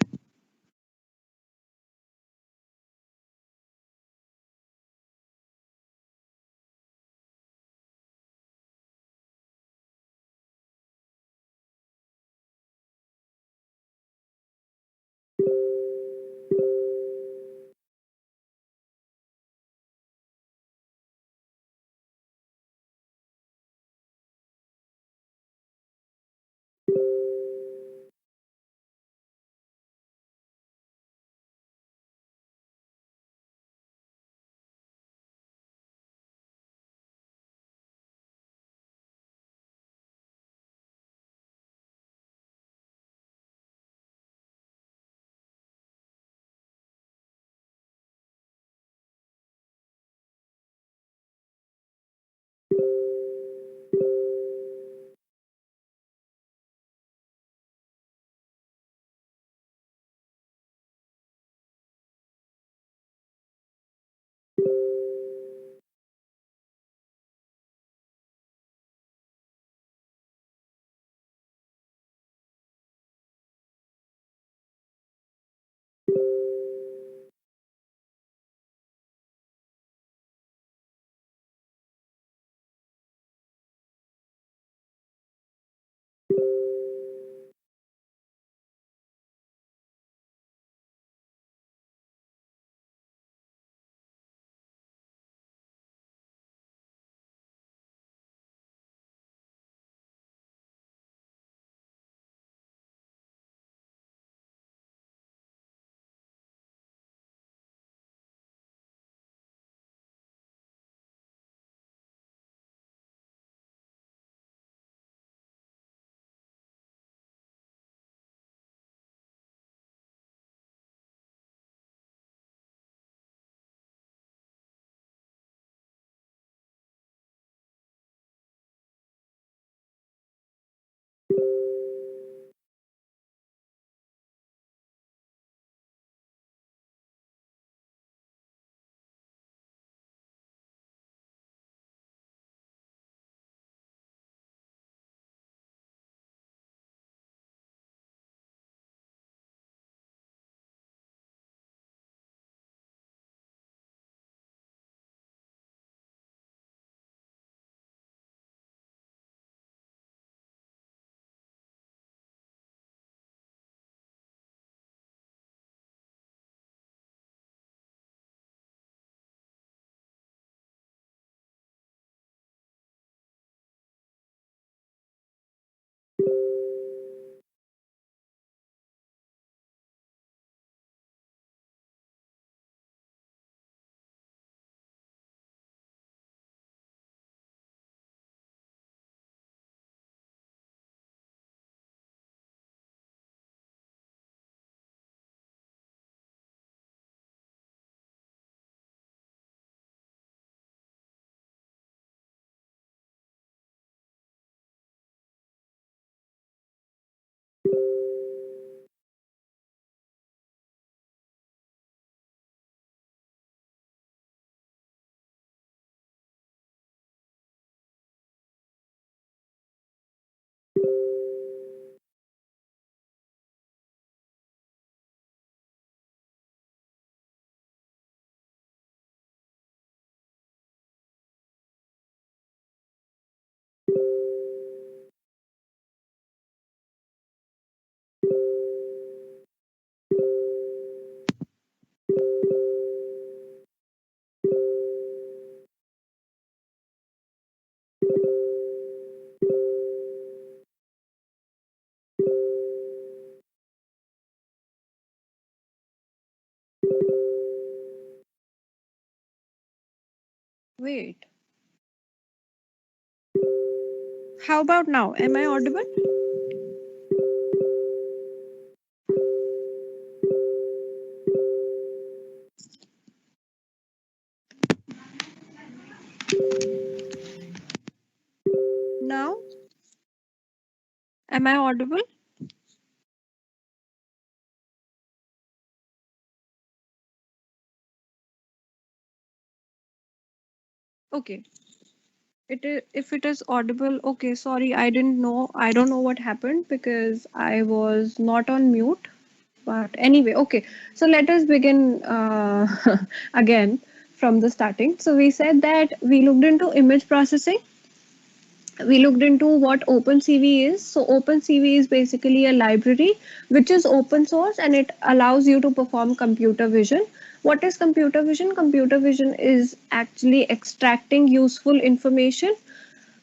Wait, how about now? Am I audible? Now, am I audible? Okay. If it is audible, okay, sorry, I didn't know. I don't know what happened because I was not on mute. But anyway, okay. So let us begin again from the starting. So we said that we looked into image processing. We looked into what Opencv is. So Opencv is basically a library which is open source and it allows you to perform computer vision. What is computer vision? Computer vision is actually extracting useful information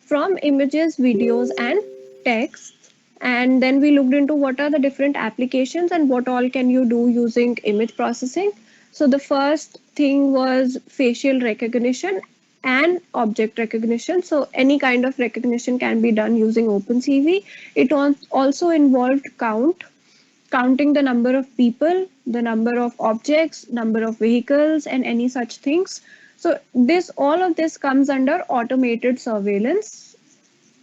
from images, videos, and text. And then we looked into what are the different applications and what all can you do using image processing. So the first thing was facial recognition and object recognition. So any kind of recognition can be done using OpenCV. It also involved counting the number of people, the number of objects, number of vehicles, and any such things. So this all of this comes under automated surveillance,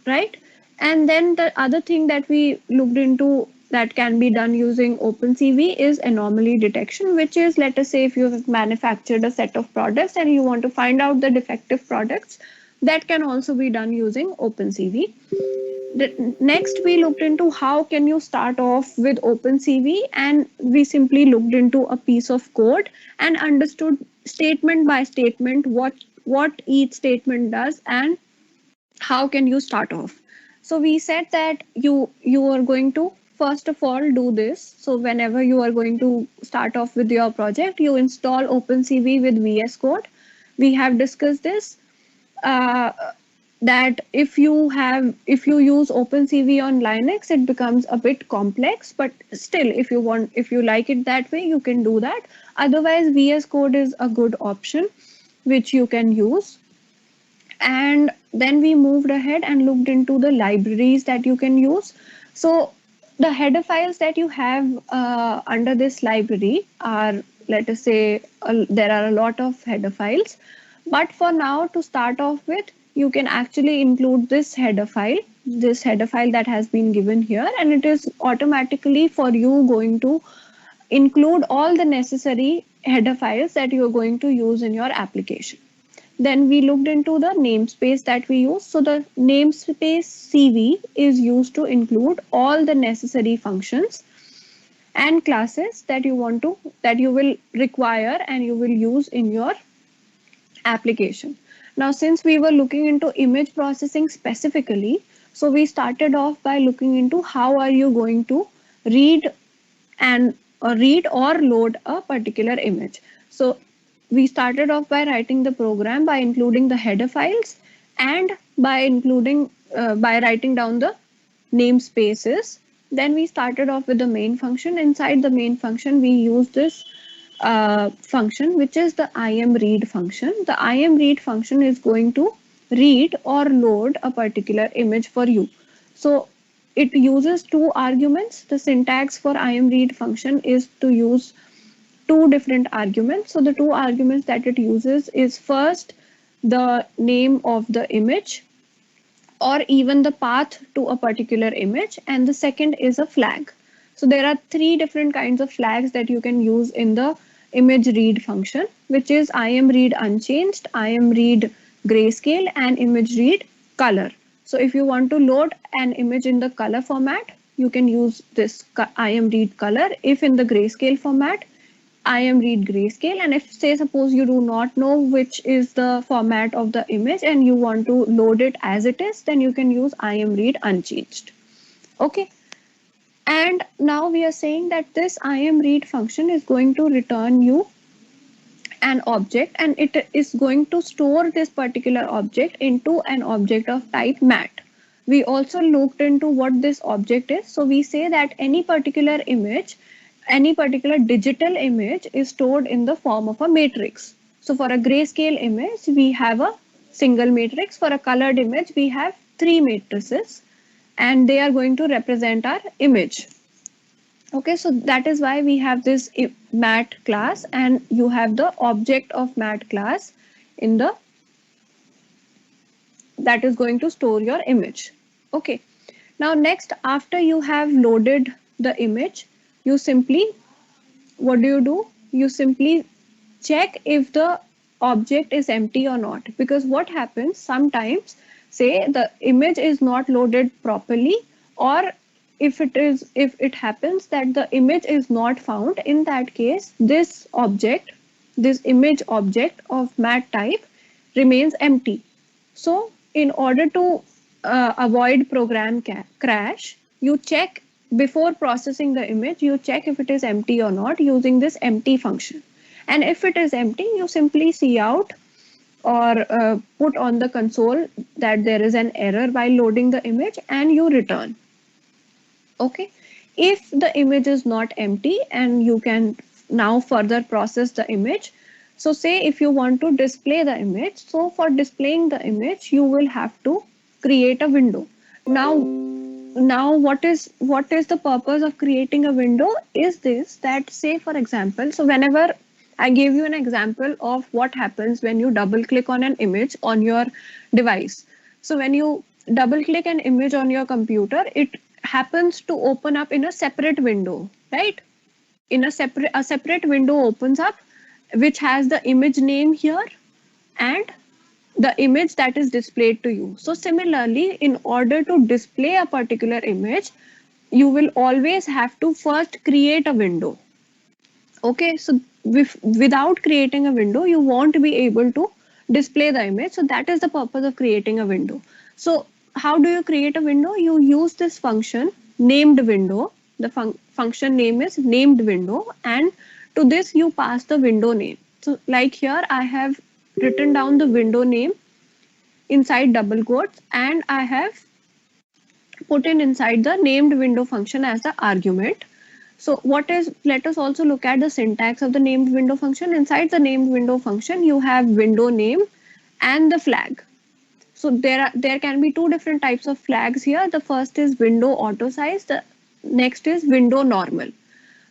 right? And then the other thing that we looked into that can be done using OpenCV is anomaly detection, which is, let us say, if you have manufactured a set of products and you want to find out the defective products, that can also be done using OpenCV. Next, we looked into how can you start off with OpenCV, and we simply looked into a piece of code and understood statement by statement what each statement does and how can you start off. So we said that you are going to first of all do this. So whenever you are going to start off with your project, you install OpenCV with VS Code. We have discussed this, uh, that if you use OpenCV on Linux, it becomes a bit complex, but still, if you like it that way, you can do that. Otherwise, VS Code is a good option which you can use. And then we moved ahead and looked into the libraries that you can use. So the header files that you have under this library are, let us say, there are a lot of header files. But for now, to start off with, you can actually include this header file that has been given here, and it is automatically for you going to include all the necessary header files that you are going to use in your application. Then we looked into the namespace that we use. So the namespace CV is used to include all the necessary functions and classes that you will require and you will use in your application. Now, since we were looking into image processing specifically, so we started off by looking into how are you going to read and read or load a particular image. So we started off by writing the program by including the header files and by writing down the namespaces. Then we started off with the main function. Inside the main function, we use this function, which is the imRead function. The imRead function is going to read or load a particular image for you. So it uses two arguments. The syntax for imRead function is to use two different arguments. So the two arguments that it uses is first the name of the image or even the path to a particular image, and the second is a flag. So there are three different kinds of flags that you can use in the image read function, which is imRead unchanged, imRead grayscale, and image read color. So if you want to load an image in the color format, you can use this imRead color. If in the grayscale format, imRead grayscale. And if, say, suppose you do not know which is the format of the image and you want to load it as it is, then you can use imRead unchanged. Okay. And now we are saying that this imRead function is going to return you an object, and it is going to store this particular object into an object of type mat. We also looked into what this object is. So we say that any particular digital image is stored in the form of a matrix. So for a grayscale image, we have a single matrix. For a colored image, we have 3 matrices, and they are going to represent our image. Okay, so that is why we have this mat class, and you have the object of mat class in the that is going to store your image. Okay, now next, after you have loaded the image, you simply, what do? You simply check if the object is empty or not, because what happens sometimes, say the image is not loaded properly, or if it happens that the image is not found, in that case this object, this image object of mat type remains empty. So in order to avoid program crash, you check before processing the image, you check if it is empty or not using this empty function. And if it is empty, you simply see out or put on the console that there is an error while loading the image, and you return. Okay. If the image is not empty and you can now further process the image. So say if you want to display the image, so for displaying the image, you will have to create a window. Now what is the purpose of creating a window is this, that say for example, so whenever I gave you an example of what happens when you double click on an image on your device. So when you double click an image on your computer, it happens to open up in a separate window, right? In a separate window opens up, which has the image name here and the image that is displayed to you. So similarly, in order to display a particular image, you will always have to first create a window. Okay, so without creating a window, you won't be able to display the image. So that is the purpose of creating a window. So how do you create a window? You use this function named window. The function name is named window, and to this you pass the window name. So like here I have written down the window name inside double quotes, and I have put in inside the named window function as the argument. So what is, let us also look at the syntax of the named window function. Inside the named window function, you have window name and the flag. So there can be two different types of flags here. The first is window auto size, the next is window normal.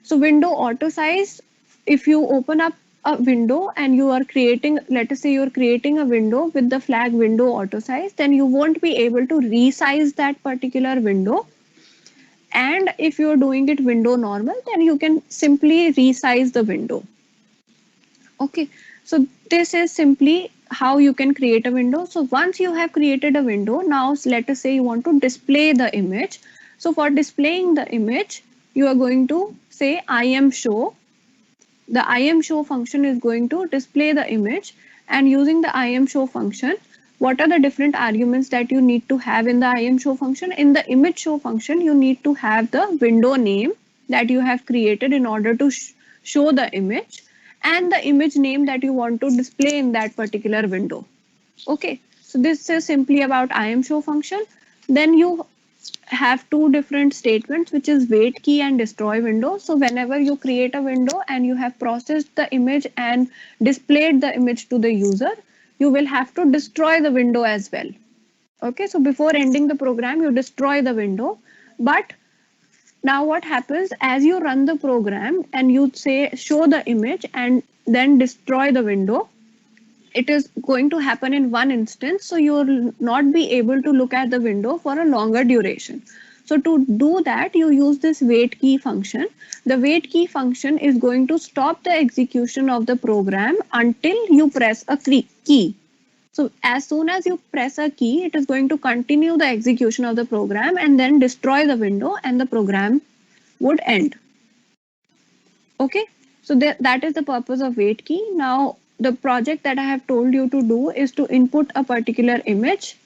So window auto size, if you open up a window and you are creating, let us say you're creating a window with the flag window auto size, then you won't be able to resize that particular window. And if you're doing it window normal, then you can simply resize the window. Okay, so this is simply how you can create a window. So once you have created a window, now let us say you want to display the image. So for displaying the image, you are going to say ImShow. The ImShow function is going to display the image, and using the ImShow function, what are the different arguments that you need to have in the ImShow function? In the image show function, you need to have the window name that you have created in order to show the image, and the image name that you want to display in that particular window. Okay, so this is simply about ImShow function. Then you have two different statements, which is wait key and destroy window. So whenever you create a window and you have processed the image and displayed the image to the user, you will have to destroy the window as well. Okay, so before ending the program, you destroy the window. But now what happens, as you run the program and you say show the image and then destroy the window, it is going to happen in one instance, so you will not be able to look at the window for a longer duration. So to do that, you use this wait key function. The wait key function is going to stop the execution of the program until you press a key. So as soon as you press a key, it is going to continue the execution of the program and then destroy the window, and the program would end. Okay, so that is the purpose of wait key. Now the project that I have told you to do is to input a particular image,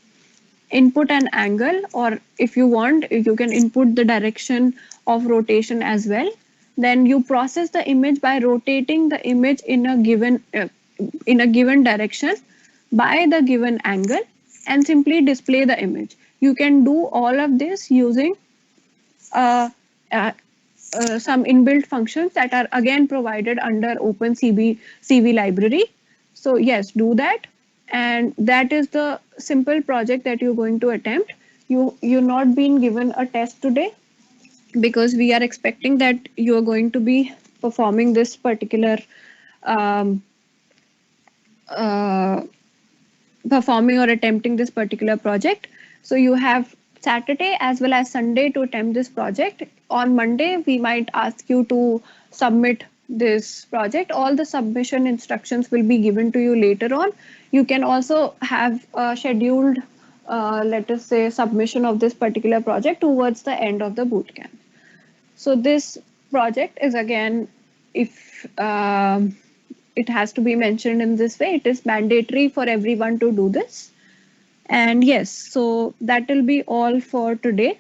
input an angle, or if you want, you can input the direction of rotation as well. Then you process the image by rotating the image in a given direction by the given angle, and simply display the image. You can do all of this using uh, uh, some inbuilt functions that are again provided under Opencv library. So yes, do that. And that is the simple project that you're going to attempt. You're not being given a test today, because we are expecting that you're going to be performing this particular um, uh, performing or attempting this particular project. So you have Saturday as well as Sunday to attempt this project. On Monday, we might ask you to submit this project. All the submission instructions will be given to you later on. You can also have a scheduled, let us say, submission of this particular project towards the end of the bootcamp. So this project is, again, if it has to be mentioned in this way, it is mandatory for everyone to do this. And yes, so that will be all for today.